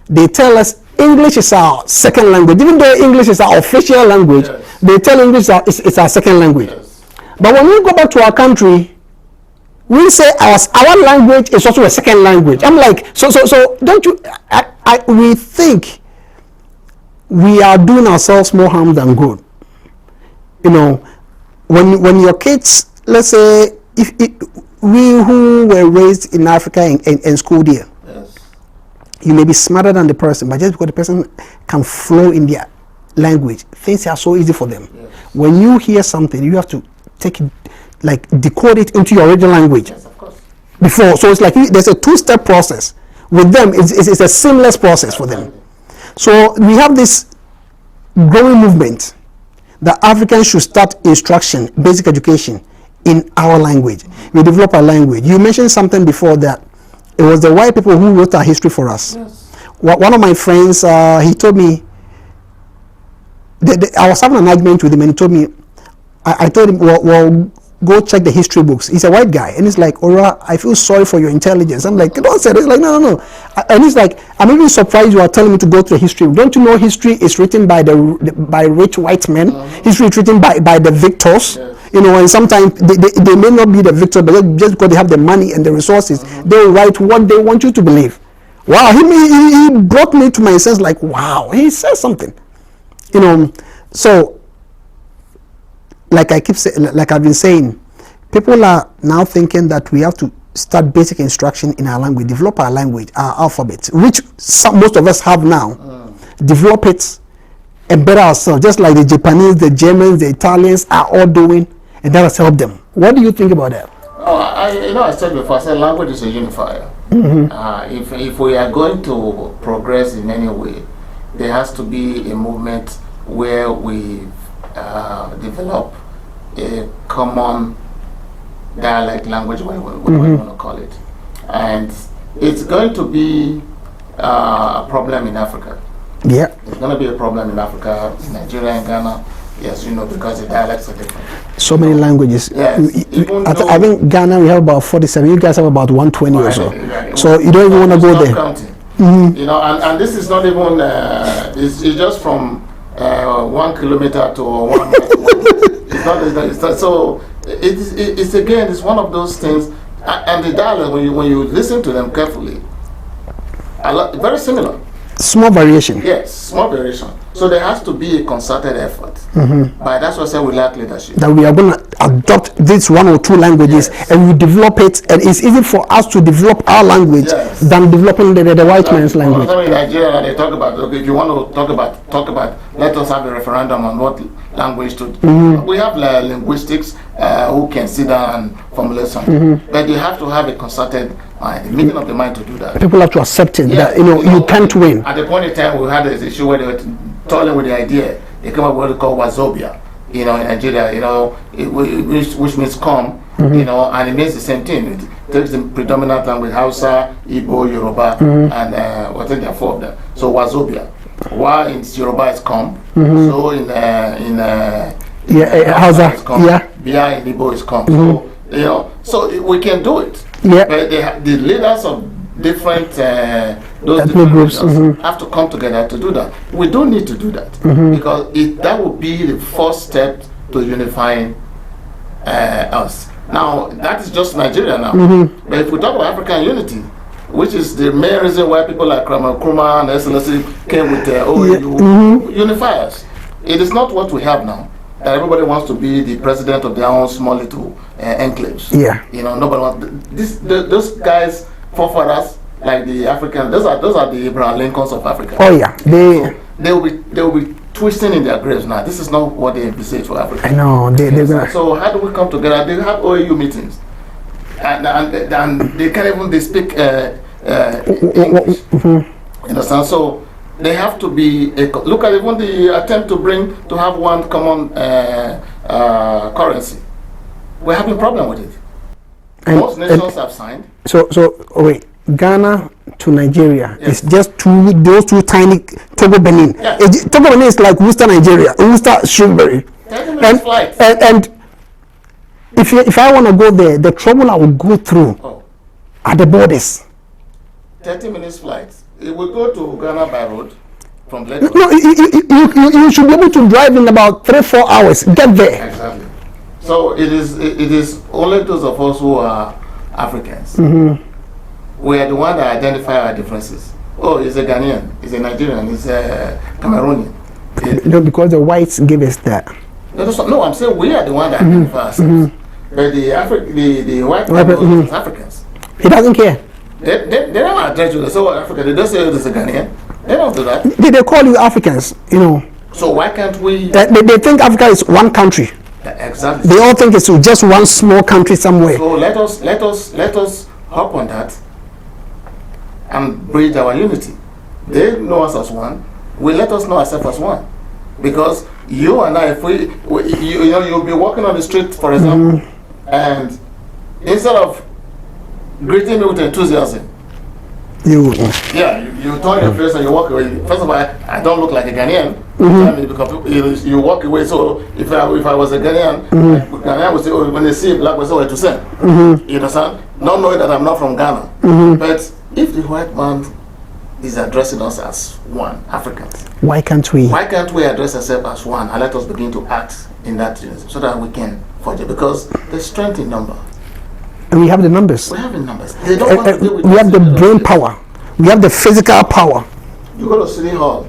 they tell us English is our second language. Even though English is our official language, they tell English is our second language. But when we go back to our country, we say our language is also a second language. I'm like, so don't you, we think we are doing ourselves more harm than good. When your kids, let's say, if we who were raised in Africa and schooled here, you may be smarter than the person, but just because the person can flow in their language, things are so easy for them. When you hear something, you have to take it, like decode it into your original language before. So it's like there's a two-step process. With them, it's a seamless process for them. So we have this growing movement that Africans should start instruction, basic education in our language. We develop our language. You mentioned something before that it was the white people who wrote our history for us. One of my friends, he told me, I was having an argument with him, and he told me, I told him, well, go check the history books. He's a white guy, and he's like, Ora, I feel sorry for your intelligence. I'm like, don't say it. He's like, no. And he's like, I'm even surprised you are telling me to go to the history. Don't you know history is written by rich white men? History is written by the victors. And sometimes they may not be the victor, but just because they have the money and the resources, they write what they want you to believe. Wow, he brought me to my sense, like, wow, he says something. So like I've been saying, people are now thinking that we have to start basic instruction in our language, develop our language, our alphabet, which most of us have now. Develop it and better ourselves, just like the Japanese, the Germans, the Italians are all doing, and that has helped them. What do you think about that? I said before, I said language is a unifier. If we are going to progress in any way, there has to be a movement where we develop a common dialect language, whatever you want to call it. And it's going to be a problem in Africa. Yeah. It's going to be a problem in Africa, Nigeria and Ghana. Yes, because the dialects are different. So many languages. Yes. I think Ghana, we have about 47. You guys have about 120 or so. Right. So you don't even want to go there. Counting. And this is not even, it's just from 1 kilometer to 1 mile. It's not, so it's again, it's one of those things. And the dialect, when you listen to them carefully, very similar. Small variation. Yes, small variation. So there has to be a concerted effort. But that's what I say we lack leadership. That we are going to adopt these 1 or 2 languages, and we develop it, and it's easy for us to develop our language than developing the white man's language. In Nigeria, they talk about, okay, if you want to talk about, let us have a referendum on what language to. We have linguistics who can sit down and formulate something, but you have to have a concerted mind, a meeting of the mind to do that. People have to accept it that you can't win. At the point in time, we had this issue where they were toiling with the idea. They came up with what they call Wazobia, in Nigeria, which means come, and it means the same thing. It takes the predominant language, Hausa, Igbo, Yoruba, and what are there 4 of them? So Wazobia. While in Yoruba is come, so in Hausa is come, Bia in Igbo is come. So, so we can do it. Yeah. But the leaders of different those different groups have to come together to do that. We don't need to do that because that would be the first step to unifying us. Now, that is just Nigeria now. But if we talk about African unity, which is the main reason why people like Nkrumah and SLC came with OAU, unify us. It is not what we have now. That everybody wants to be the president of their own small little enclaves. Yeah. You know, nobody wants those guys, forefathers, like the African. Those are the Abraham Lincolns of Africa. Oh yeah, they will be twisting in their graves now. This is not what they envisage for Africa. I know. So how do we come together? They have OAU meetings, and they can't even speak English. You understand? So they have to be look at even the attempt to have one common currency. We're having a problem with it. Most nations have signed. So wait, Ghana to Nigeria is just those two tiny Togo Benin. Yeah. Togo Benin is like Worcester, Nigeria, Worcester, Shrewsbury. 30 minutes flight. And if I want to go there, the trouble I will go through at the borders. 30 minutes flight. It will go to Ghana by road from Lagos. No, you should be able to drive in about 3-4 hours. Get there. Exactly. So it is only those of us who are Africans. We are the one that identify our differences. Oh, he's a Ghanaian, he's a Nigerian, he's a Cameroonian. No, because the whites give us that. No, I'm saying we are the one that identify ourselves. But the white people are Africans. He doesn't care. They don't address you. They say, Africa. They don't say there's a Ghanaian. They don't do that. They call you Africans, you know. So why can't we? They think Africa is one country. Exactly. They all think it's just one small country somewhere. So let us hop on that and bridge our unity. They know us as one. We let us know ourselves as one. Because you and I, if you'll be walking on the street, for example, and instead of greeting me with enthusiasm, you turn your face and you walk away. First of all, I don't look like a Ghanaian. Because you walk away. So if I was a Ghanaian, Ghanaian would say, oh, when they see a black person, oh, to send. You understand? Not knowing that I'm not from Ghana. But if the white man is addressing us as one, Africans, why can't we address ourselves as one and let us begin to act in that unison so that we can forge it? Because there's strength in number. And we have the numbers. We have the numbers. They don't want to deal with we have the brain power. We have the physical power. You go to City Hall.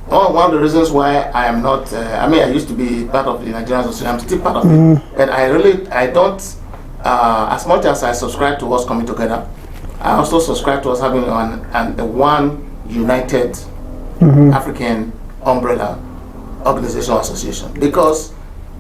One of the reasons why I am not, I used to be part of the Nigerian Association. I'm still part of it. And I don't, as much as I subscribe to us coming together, I also subscribe to us having one united African umbrella organization or association. Because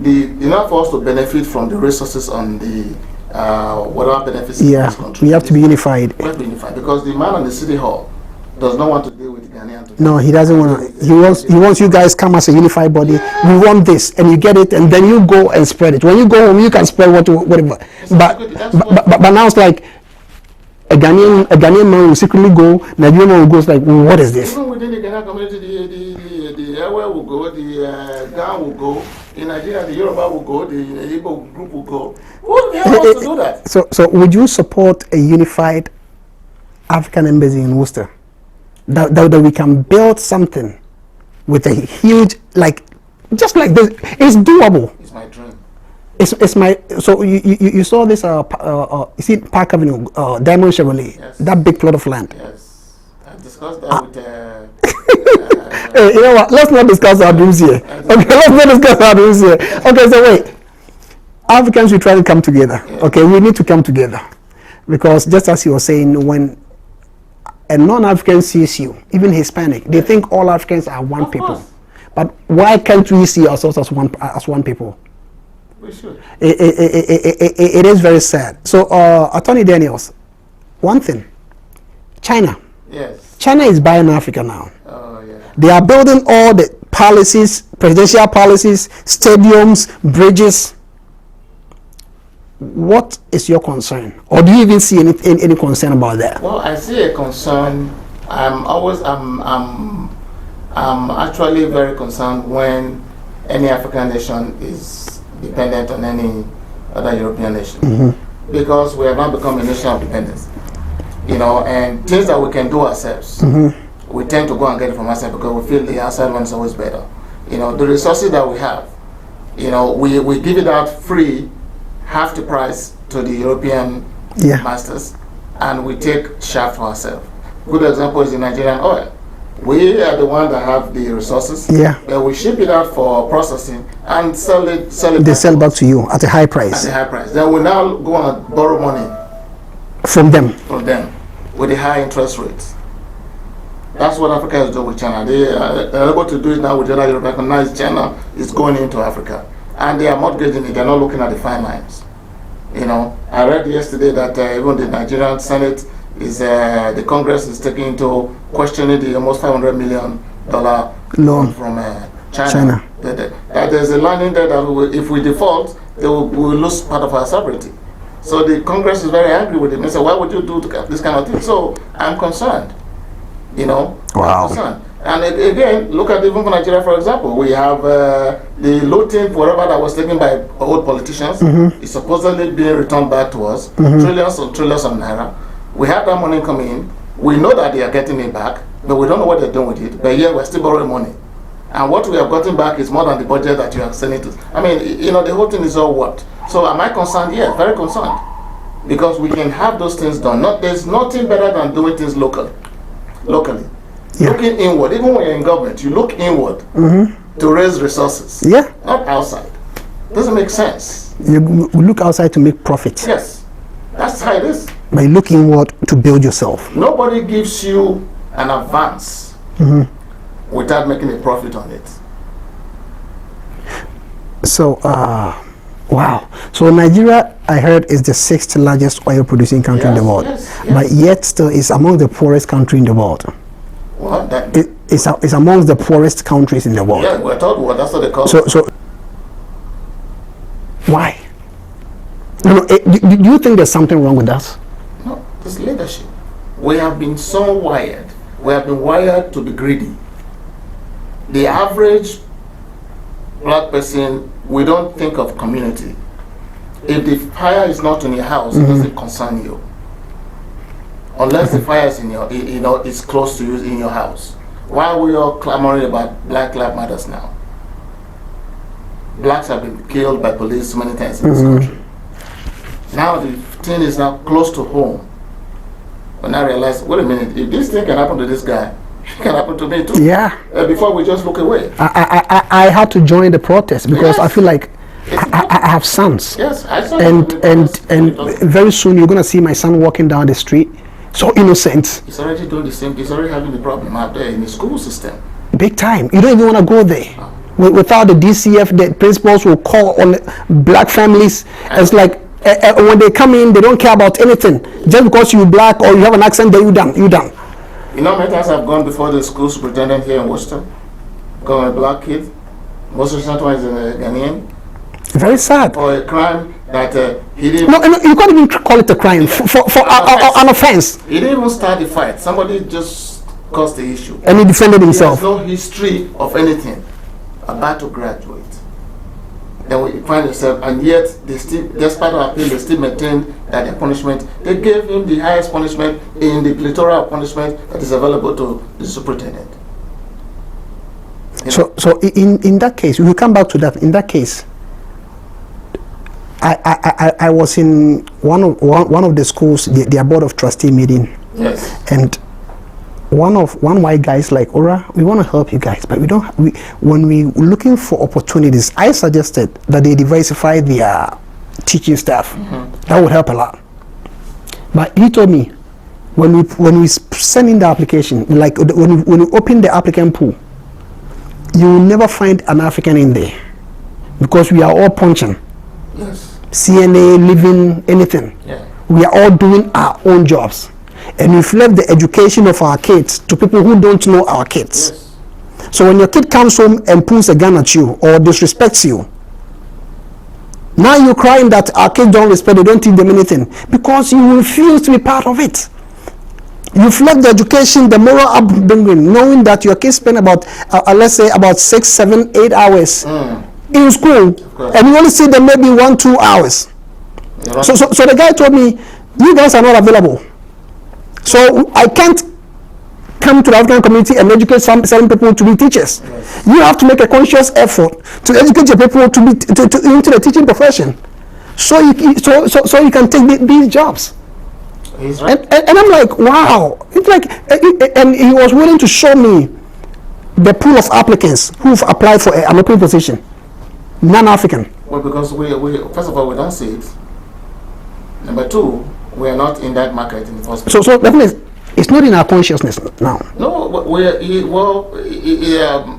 enough for us to benefit from the resources on the whatever benefits in this country. We have to be unified. We have to be unified because the man on the City Hall does not want to deal with Ghanaian. No, he doesn't want to. He wants you guys come as a unified body. We want this, and you get it, and then you go and spread it. When you go home, you can spread whatever. But now it's like a Ghanaian man will secretly go. Nigerian man will go like, what is this? Even within the Ghanaian community, the Ewe will go, the Gan will go. In Nigeria, the Yoruba will go, the Igbo group will go. Who the hell wants to do that? So would you support a unified African embassy in Worcester? That we can build something with a huge, just like this. It's doable. It's my dream. It's my. So you saw this you see Park Avenue, Diamond Chevrolet, yes. That big plot of land. Yes, I discussed that with. Hey, you know what? Let's not discuss our dreams here. Okay, let's not discuss our dreams here. Okay, so wait. Africans, we try to come together. Yeah. Okay, we need to come together because just as you were saying, when a non-African sees you, even Hispanic, they think all Africans are one people. Course. But why can't we see ourselves as one people? We should. It is very sad. So, Attorney Daniels, one thing, China. Yes. China is buying Africa now. Oh yeah. They are building all the policies, presidential policies, stadiums, bridges. What is your concern, or do you even see any concern about that? Well, I see a concern. I'm actually very concerned when any African nation is dependent on any other European nation, because we have now become a nation of dependence. You know, and things that we can do ourselves, we tend to go and get it from ourselves because we feel the outside one is always better. You know, the resources that we have, You know, we give it out free, half the price to the European masters, and we take shaft for ourselves. Good example is the Nigerian oil. We are the one that have the resources. But we ship it out for processing and sell it. They sell back to you at a high price. At a high price. Then we now go and borrow money from them. From them, with the high interest rates. That's what Africa is doing with China. They are able to do it now with the other European countries. China is going into Africa, and they are mortgaging it. They're not looking at the fine lines. You know, I read yesterday that even the Nigerian Senate is the Congress is taking into questioning the almost $500 million loan from China. That there's a line in there that if we default, we will lose part of our sovereignty. So the Congress is very angry with it. They say, why would you do this kind of thing? So I'm concerned. You know, wow. And again, look at even for Nigeria, for example, we have the looting, whatever that was taken by old politicians, is supposedly being returned back to us, trillions and trillions of naira. We have that money coming in. We know that they are getting it back, but we don't know what they're doing with it. But yeah, we're still borrowing money. And what we have gotten back is more than the budget that you are sending to. I mean, you know, the whole thing is all what? So am I concerned? Yeah, very concerned. Because we can have those things done. There's nothing better than doing things locally. Looking inward. Even when you're in government, you look inward to raise resources. Not outside. Doesn't make sense. You look outside to make profit. Yes. That's how it is. By looking inward to build yourself. Nobody gives you an advance without making a profit on it. So, wow. So Nigeria, I heard, is the 6th largest oil producing country in the world. But yet still is among the poorest country in the world. What? It's amongst the poorest countries in the world. Yeah, we're told what, that's what they call it. So why? Do you think there's something wrong with us? No, it's leadership. We have been so wired. We have been wired to be greedy. The average black person, we don't think of community. If the fire is not in your house, it doesn't concern you. Unless the fire is in your, it's close to you in your house. Why are we all clamoring about Black Lives Matter now? Blacks have been killed by police many times in this country. Now the thing is now close to home. When I realized, wait a minute, if this thing can happen to this guy, it can happen to me too. Before we just look away. I had to join the protest because I feel like I have sons. Yes, I saw and very soon you're gonna see my son walking down the street, so innocent. He's already doing the same. He's already having the problem out there in the school system. Big time. You don't even want to go there. Without the DCF, the principals will call on black families. It's like when they come in, they don't care about anything. Just because you're black or you have an accent, then you done. You done. You know, many times I've gone before the school superintendent here in Worcester. Got a black kid. Most recent one is a Ghanaian. Very sad. For a crime that he didn't. No, you can't even call it a crime for an offense. He didn't even start the fight. Somebody just caused the issue. And he defended himself. He has no history of anything. About to graduate. Then we find yourself, and yet they still, despite our appeal, they still maintain that the punishment. They gave him the highest punishment in the plethora of punishment that is available to the superintendent. So in that case, we will come back to that. In that case, I was in one of the schools, their board of trustee meeting. Yes. And one white guy is like, Ora, we want to help you guys, but when we looking for opportunities, I suggested that they diversify their teaching staff. That would help a lot. But he told me, when we send in the application, like when we open the applicant pool, you will never find an African in there because we are all punching. Yes. CNA, living, anything. Yeah. We are all doing our own jobs. And we've left the education of our kids to people who don't know our kids. Yes. So when your kid comes home and pulls a gun at you or disrespects you, now you're crying that our kids don't respect, they don't teach them anything because you refuse to be part of it. You've left the education, the moral upbringing, knowing that your kids spend about, let's say, about 6, 7, 8 hours in school, and you only see them maybe 1, 2 hours. So the guy told me, you guys are not available. So I can't come to the African community and educate certain people to be teachers. Yes. You have to make a conscious effort to educate your people to be into the teaching profession, so you can take these jobs. He's right. And I'm like, wow. It's like, and he was willing to show me the pool of applicants who've applied for an open position, non-African. Well, because we first of all, we don't see it. Number two, we are not in that market in the first place. So definitely, it's not in our consciousness now. No,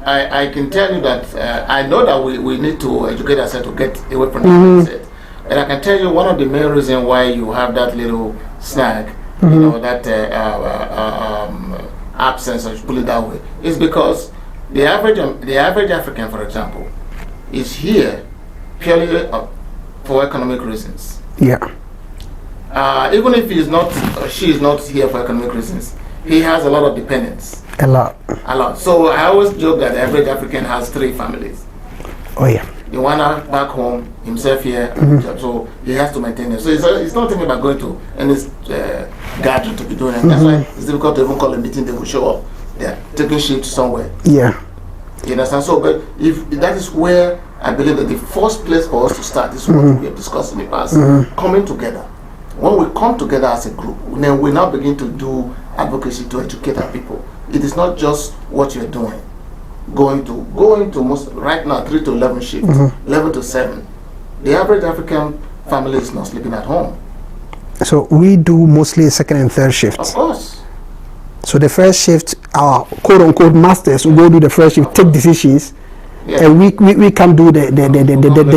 I can tell you that I know that we need to educate ourselves to get away from the mindset. And I can tell you one of the main reasons why you have that little snag, you know, that absence, or put it that way, is because the average African, for example, is here purely for economic reasons. Yeah. Even if he is not, she is not here for economic reasons, he has a lot of dependents. A lot. So I always joke that the average African has 3 families. Oh yeah. The one back home, himself here, so he has to maintain it. So it's not thinking about going to any gathering to be doing it. That's why it's difficult to even call a meeting. They will show up. They're taking shift somewhere. Yeah. You understand? So, but if that is where I believe that the first place for us to start is what we have discussed in the past, coming together. When we come together as a group, then we now begin to do advocacy to educate our people. It is not just what you're doing. Going to most right now 3 to 11 shift, 11 to 7. The average African family is not sleeping at home. So we do mostly second and third shifts. Of course. So the first shift, our quote unquote masters will go do the first shift, take decisions, and we can do the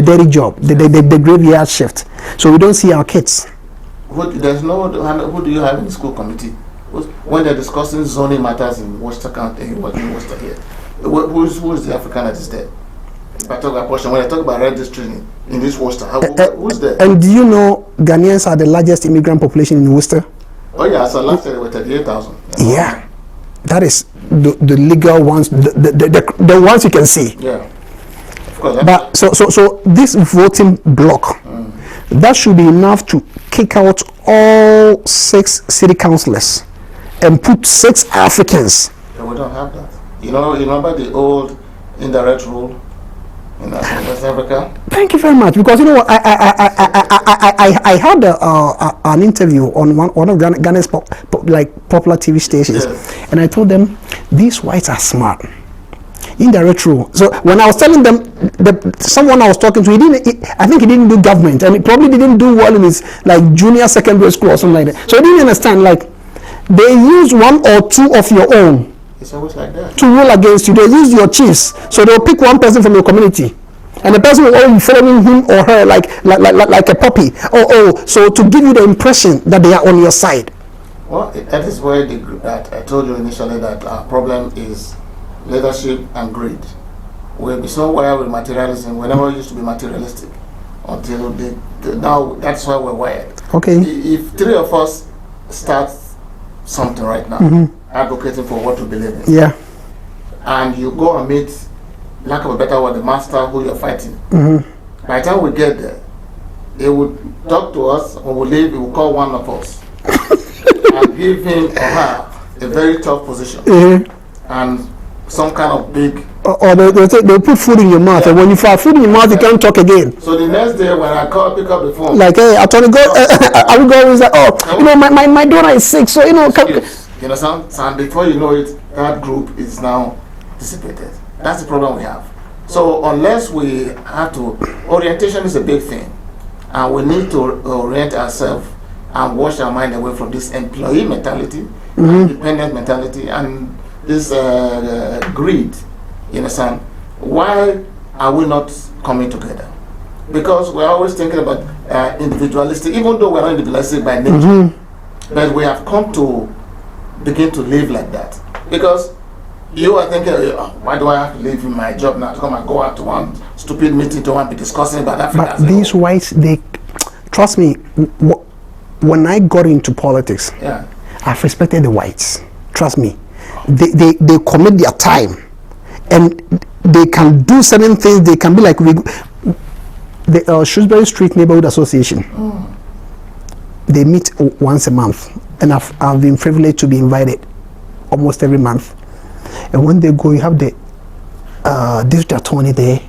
dirty job, the graveyard shift. So we don't see our kids. Who do you have in the school committee? When they're discussing zoning matters in Worcester County, in Worcester here, who is the African that is there? If I talk about portion, when I talk about registering in this Worcester, who's there? And do you know Ghanaians are the largest immigrant population in Worcester? Oh yeah, so last year they were 38,000. Yeah, that is the legal ones, the ones you can see. Yeah, of course. But so this voting block, that should be enough to kick out all 6 city councillors and put 6 Africans. Yeah, we don't have that. You remember the old indirect rule in West Africa? Thank you very much. Because you know what, I had an interview on one of Ghana's popular TV stations, and I told them these whites are smart. Indirect rule. So when I was telling them, someone I was talking to, I think he didn't do government, and he probably didn't do well in his junior secondary school or something like that. So I didn't understand. They use 1 or 2 of your own. It's always like that. To rule against you. They use your chiefs. So they'll pick one person from your community, and the person will always be following him or her like a puppy. So to give you the impression that they are on your side. Well, that is where that I told you initially that our problem is leadership and greed. We'll be so wired with materialism. We never used to be materialistic until now. That's why we're wired. Okay. If 3 of us start something right now, advocating for what we believe in, and you go and meet, lack of a better word, the master who you're fighting. By the time we get there, he would talk to us. When we leave, he will call one of us and give him or her a very tough position and some kind of big. Or they'll put food in your mouth, and when you find food in your mouth, you can't talk again. So the next day, when I pick up the phone, hey, Attorney, I will go always my daughter is sick, so you understand? And before you know it, that group is now dissipated. That's the problem we have. So unless we have to, orientation is a big thing, and we need to orient ourselves and wash our mind away from this employee mentality, independent mentality, and this greed. You understand? Why are we not coming together? Because we're always thinking about individualistic, even though we're not individualistic by nature, but we have come to begin to live like that. Because you are thinking, why do I have to leave my job now to come and go out to one stupid meeting to be discussing about Africa? But these whites, they trust me. When I got into politics, I've respected the whites. Trust me, they commit their time, and they can do certain things. They can be like the Shrewsbury Street Neighborhood Association. They meet once a month, and I've been privileged to be invited. almost every month. And when they go, you have the district attorney there.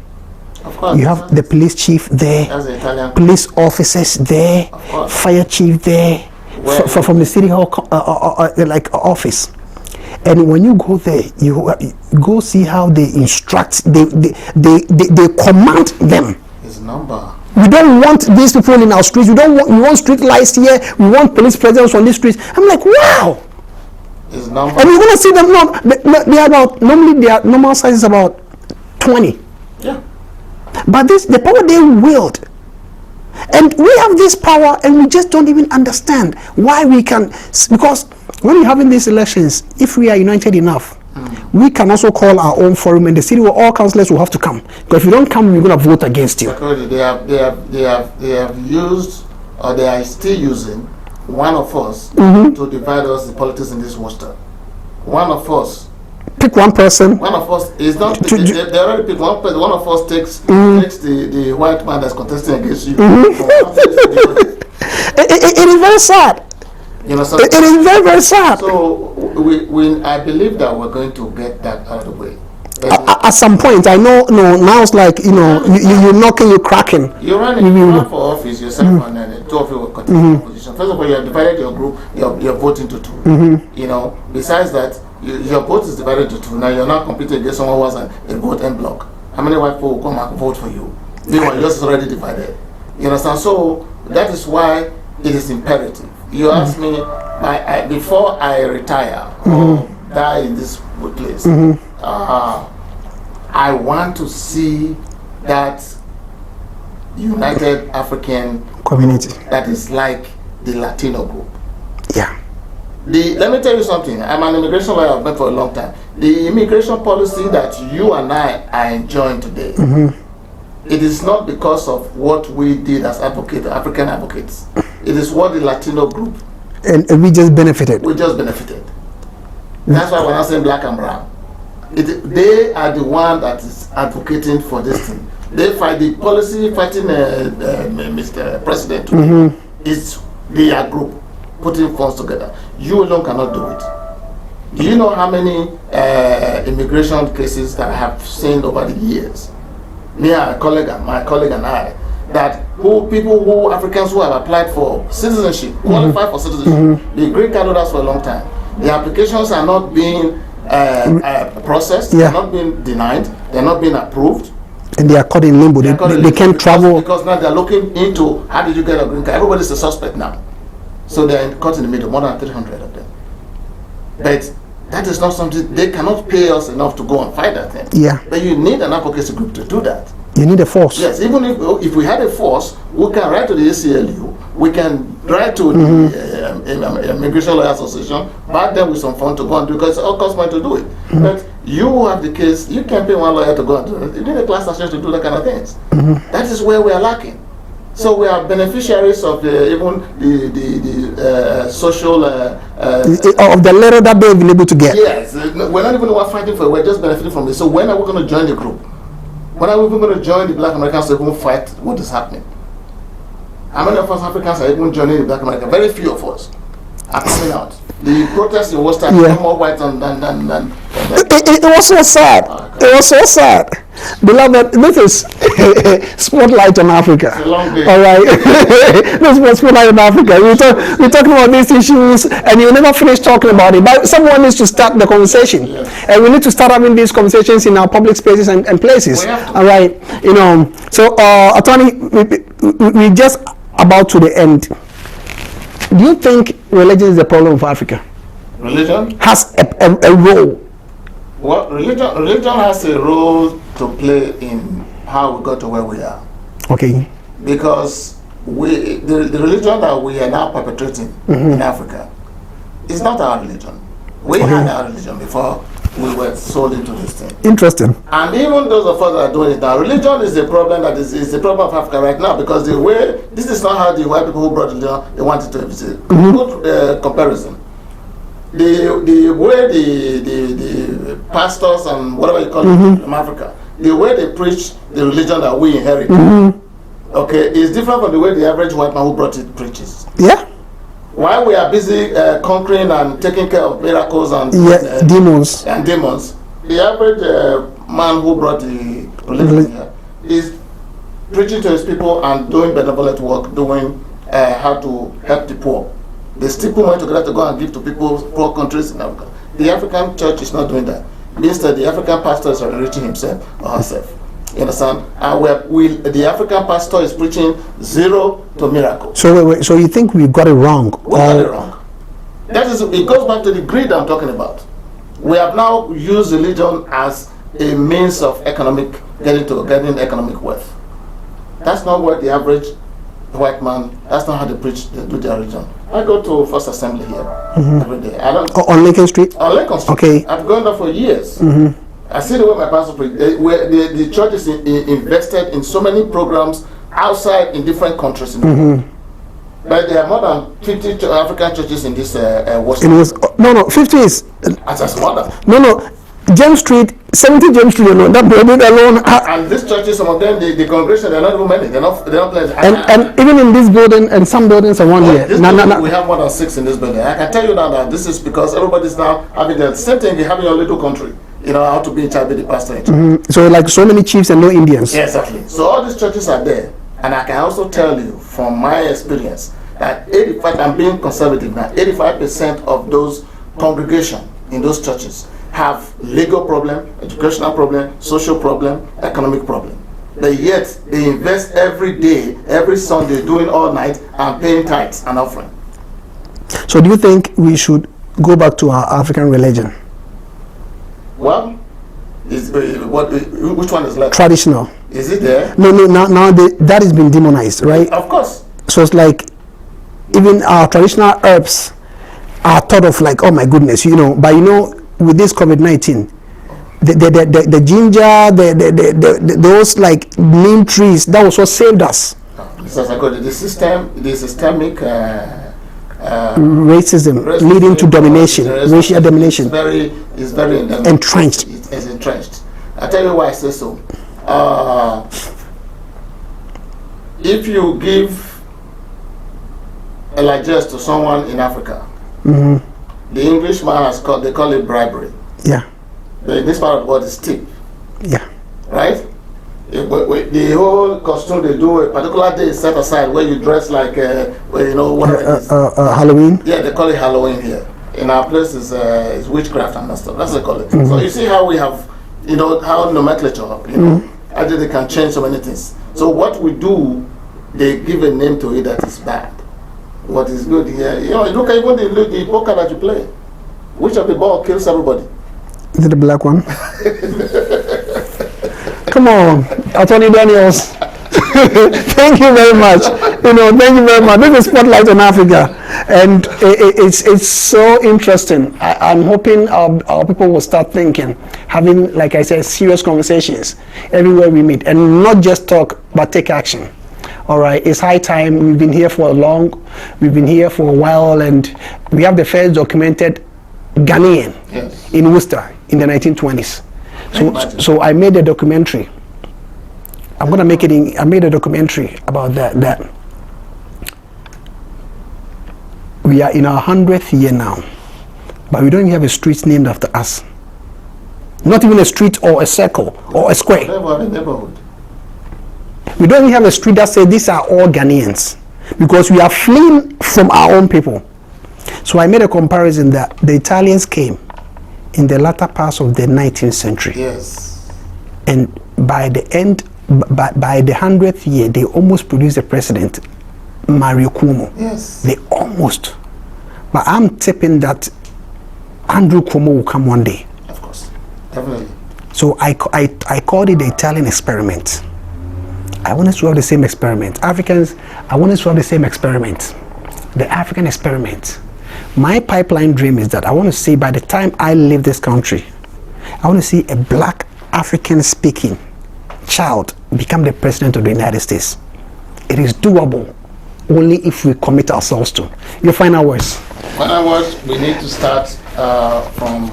Of course. You have the police chief there. That's the Italian. Police officers there. Fire chief there. From the city hall like office. And when you go there, you go see how they instruct, they command them. His number. We don't want these people in our streets. We want street lights here. We want police presence on these streets. I'm like, wow. His number. And you're gonna see them now. They are about, normally their normal size is about 20. Yeah. But the power they wield. And we have this power and we just don't even understand why we can, because when we're having these elections, if we are united enough, we can also call our own forum, and the city will, all councillors will have to come. Because if you don't come, we're going to vote against you. They have used, or they are still using, one of us to divide us the politics in this Worcester. One of us. Pick one person. One of us is not. They already pick one person. One of us takes the white man that's contesting against you. It is very sad. You know, so it is very, very sad. So I believe that we're going to get that out of the way. At some point, I know. No, now it's like you're knocking, you're cracking. You run for office yourself, and then two of you will continue the position. First of all, you have divided your group. You're voting to two. You know, besides that, your vote is divided to two. Now you're not competing against someone who has a vote en bloc. How many white people will come and vote for you? Meanwhile, yours is already divided. You understand? So that is why it is imperative. You ask me, before I retire or die in this place, I want to see that united African community that is like the Latino group. Yeah. Let me tell you something. I'm an immigration lawyer. I've been for a long time. The immigration policy that you and I are enjoying today, it is not because of what we did as African advocates. It is what the Latino group. And we just benefited. We just benefited. That's why we're not saying black and brown. They are the one that is advocating for this thing. They fight the policy fighting Mr. President today. It's their group putting funds together. You alone cannot do it. Do you know how many immigration cases that I have seen over the years? Me and my colleague and I, that Africans who have applied for citizenship, qualified for citizenship, the green card holders for a long time. The applications are not being processed, they're not being denied, they're not being approved. And they are caught in limbo. They can't travel. Because now they're looking into how did you get a green card. Everybody's a suspect now. So they're caught in the middle, more than 300 of them. But that is not something, they cannot pay us enough to go and fight that thing. Yeah. But you need an advocacy group to do that. You need a force. Yes, even if we had a force, we can write to the ACLU, we can write to the Immigration Lawyer Association, back them with some fund to go and do it, because it all costs money to do it. But you have the case, you can pay one lawyer to go and do it. You need a class action to do that kind of things. That is where we are lacking. So we are beneficiaries of even the social of the letter that they've been able to get. Yes, we're not even the one fighting for it. We're just benefiting from it. So when are we going to join the group? When are we even going to join the Black Americans to even fight what is happening? How many of us Africans are even joining the Black Americans? Very few of us are coming out. The protests in Worcester are more white than it was so sad. It was so sad. Beloved, this is Spotlight on Africa. It's a long day. All right. This is Spotlight on Africa. We're talking about these issues and you never finish talking about it. But someone needs to start the conversation. Yes. And we need to start having these conversations in our public spaces and places. All right. You know, so attorney, we just about to the end. Do you think religion is the problem of Africa? Religion has a role. Well, religion has a role to play in how we got to where we are. Okay. Because the religion that we are now perpetrating in Africa is not our religion. We had our religion before we were sold into this thing. Interesting. And even those of us that are doing it now, religion is a problem that is the problem of Africa right now, because the way, this is not how the white people who brought religion, they wanted to visit. Good comparison. The way the pastors and whatever you call it in Africa, the way they preach the religion that we inherit, okay, is different from the way the average white man who brought it preaches. Yeah. while we are busy conquering and taking care of miracles and demons, the average man who brought the religion here is preaching to his people and doing benevolent work, doing how to help the poor. They still put money together to go and give to people, poor countries in Africa. The African church is not doing that. Instead, the African pastor is enriching himself or herself. You understand? And the African pastor is preaching zero to miracle. So wait, so you think we got it wrong? We got it wrong. It goes back to the greed I'm talking about. We have now used religion as a means of getting economic wealth. That's not what the average white man, that's not how they preach, they do their religion. I go to First Assembly here every day. On Lincoln Street? On Lincoln Street. Okay. I've gone there for years. I see the way my pastor preaches. The church is invested in so many programs outside in different countries in the world. But there are more than 50 African churches in this Worcester. No, 50 is... As a mother. No. James Street, 70 James Street alone, that building alone. And these churches, some of them, the congregation, they're not even many. They're not plenty. And even in this building, and some buildings around here. We have more than 6 in this building. I can tell you now that this is because everybody's now having the same thing. You have in your little country. You know how to be in charge, be the pastor in charge. So like so many chiefs and no Indians. Yeah, exactly. So all these churches are there. And I can also tell you from my experience that 85, I'm being conservative now, 85% of those congregations in those churches have legal problem, educational problem, social problem, economic problem. But yet they invest every day, every Sunday, doing all night and paying tithes and offering. So do you think we should go back to our African religion? Well, which one is left? Traditional. Is it there? No. Now that has been demonized, right? Of course. So it's like even our traditional herbs are thought of like, oh my goodness, But with this COVID-19, the ginger, those like neem trees, that was what saved us. The systemic racism leading to domination, racial domination. It's very entrenched. It's entrenched. I'll tell you why I say so. If you give a largesse to someone in Africa, the Englishman they call it bribery. Yeah. But in this part of the world, it's tip. Yeah. Right? The whole costume they do, a particular day is set aside where you dress like, whatever it is. Halloween? Yeah, they call it Halloween here. In our place, it's witchcraft and stuff. That's what they call it. So you see how we have, how nomenclature, actually they can change so many things. So what we do, they give a name to it that is bad. What is good here, look at even the poker that you play. Which of the ball kills everybody? Is it the black one? Come on, Attorney Daniels. Thank you very much. Thank you very much. This is Spotlight on Africa, and it's so interesting. I'm hoping our people will start thinking, having, like I said, serious conversations everywhere we meet, and not just talk, but take action. All right, it's high time. We've been here for a while, and we have the first documented Ghanaian in Worcester in the 1920s. So I made a documentary. I made a documentary about that. We are in our 100th year now, but we don't even have a street named after us. Not even a street or a circle or a square. We don't even have a street that says these are all Ghanaians, because we are fleeing from our own people. So I made a comparison that the Italians came in the latter parts of the 19th century. Yes. And by the 100th year, they almost produced a president, Mario Cuomo. Yes. They almost. But I'm tipping that Andrew Cuomo will come one day. Of course. Definitely. So I called it the Italian experiment. I want us to have the same experiment. Africans, I want us to have the same experiment. The African experiment. My pipeline dream is that I want to see, by the time I leave this country, I want to see a black African speaking child become the president of the United States. It is doable only if we commit ourselves to. Your final words. Final words, we need to start from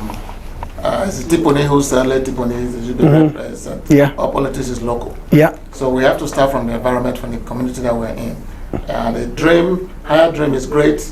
Tipone, who's Tipone, yeah. Our politics is local. Yeah. So we have to start from the environment, from the community that we're in. The higher dream is great,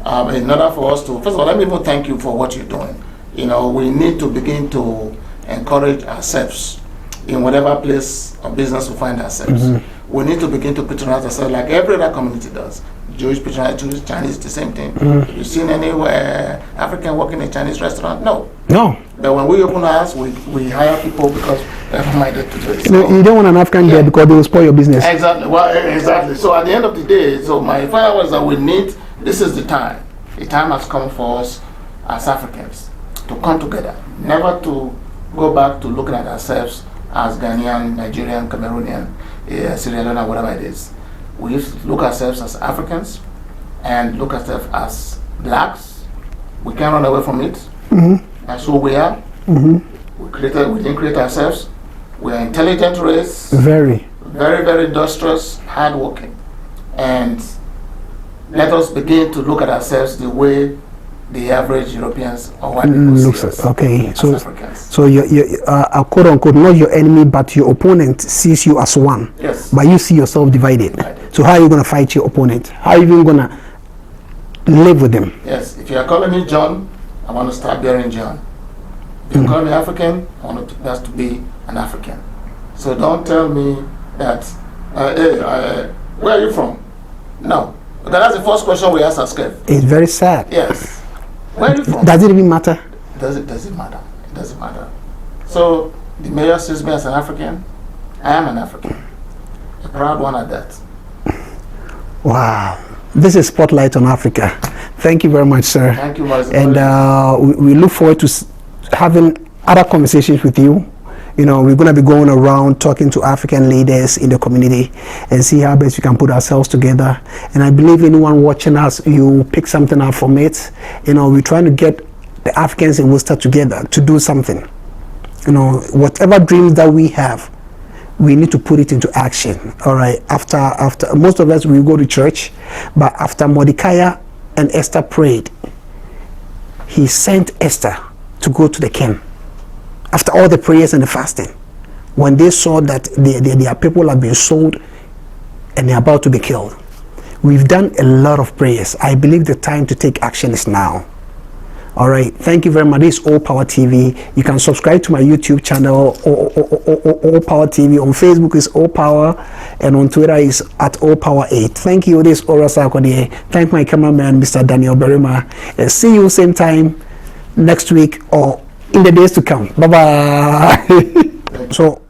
in order for us to, first of all, let me even thank you for what you're doing. You know, we need to begin to encourage ourselves in whatever place or business we find ourselves. We need to begin to patronize ourselves like every other community does. Jewish patronize Jewish, Chinese, the same thing. Have you seen anywhere African working in a Chinese restaurant? No. No. But when we open ours, we hire people because we're minded to do it. You don't want an African there because they will spoil your business. Exactly. Well, exactly. So at the end of the day, so my final was that we need, this is the time. The time has come for us as Africans to come together, never to go back to looking at ourselves as Ghanaian, Nigerian, Cameroonian, Sierra Leone, whatever it is. We used to look at ourselves as Africans and look at ourselves as blacks. We can't run away from it. That's who we are. We didn't create ourselves. We are intelligent race. Very, very industrious, hardworking. And let us begin to look at ourselves the way the average Europeans or white people see us. Okay, so Africans. So you quote unquote, not your enemy, but your opponent sees you as one. Yes. But you see yourself divided. So how are you going to fight your opponent? How are you even going to live with them? Yes. If you are calling me John, I want to start bearing John. If you call me African, I want us to be an African. So don't tell me that, hey, where are you from? No. Because that's the first question we ask ourselves. It's very sad. Yes. Where are you from? Does it even matter? Does it matter? It doesn't matter. So the mayor sees me as an African. I am an African. A proud one at that. Wow. This is Spotlight on Africa. Thank you very much, sir. Thank you, Master. And we look forward to having other conversations with you. You know, we're going to be going around talking to African leaders in the community and see how best we can put ourselves together. And I believe anyone watching us, you pick something up from it. You know, we're trying to get the Africans in Worcester together to do something. You know, whatever dreams that we have, we need to put it into action. All right. After most of us, we go to church, but after Mordecai and Esther prayed, he sent Esther to go to the king. After all the prayers and the fasting, when they saw that their people have been sold and they're about to be killed, we've done a lot of prayers. I believe the time to take action is now. All right. Thank you very much. This is All Power TV. You can subscribe to my YouTube channel, All Power TV. On Facebook is All Power, and on Twitter is at All Power 8. Thank you. This is Ora Sarkodie. Thank my cameraman, Mr. Daniel Berima. And see you same time next week or in the days to come. Bye bye. So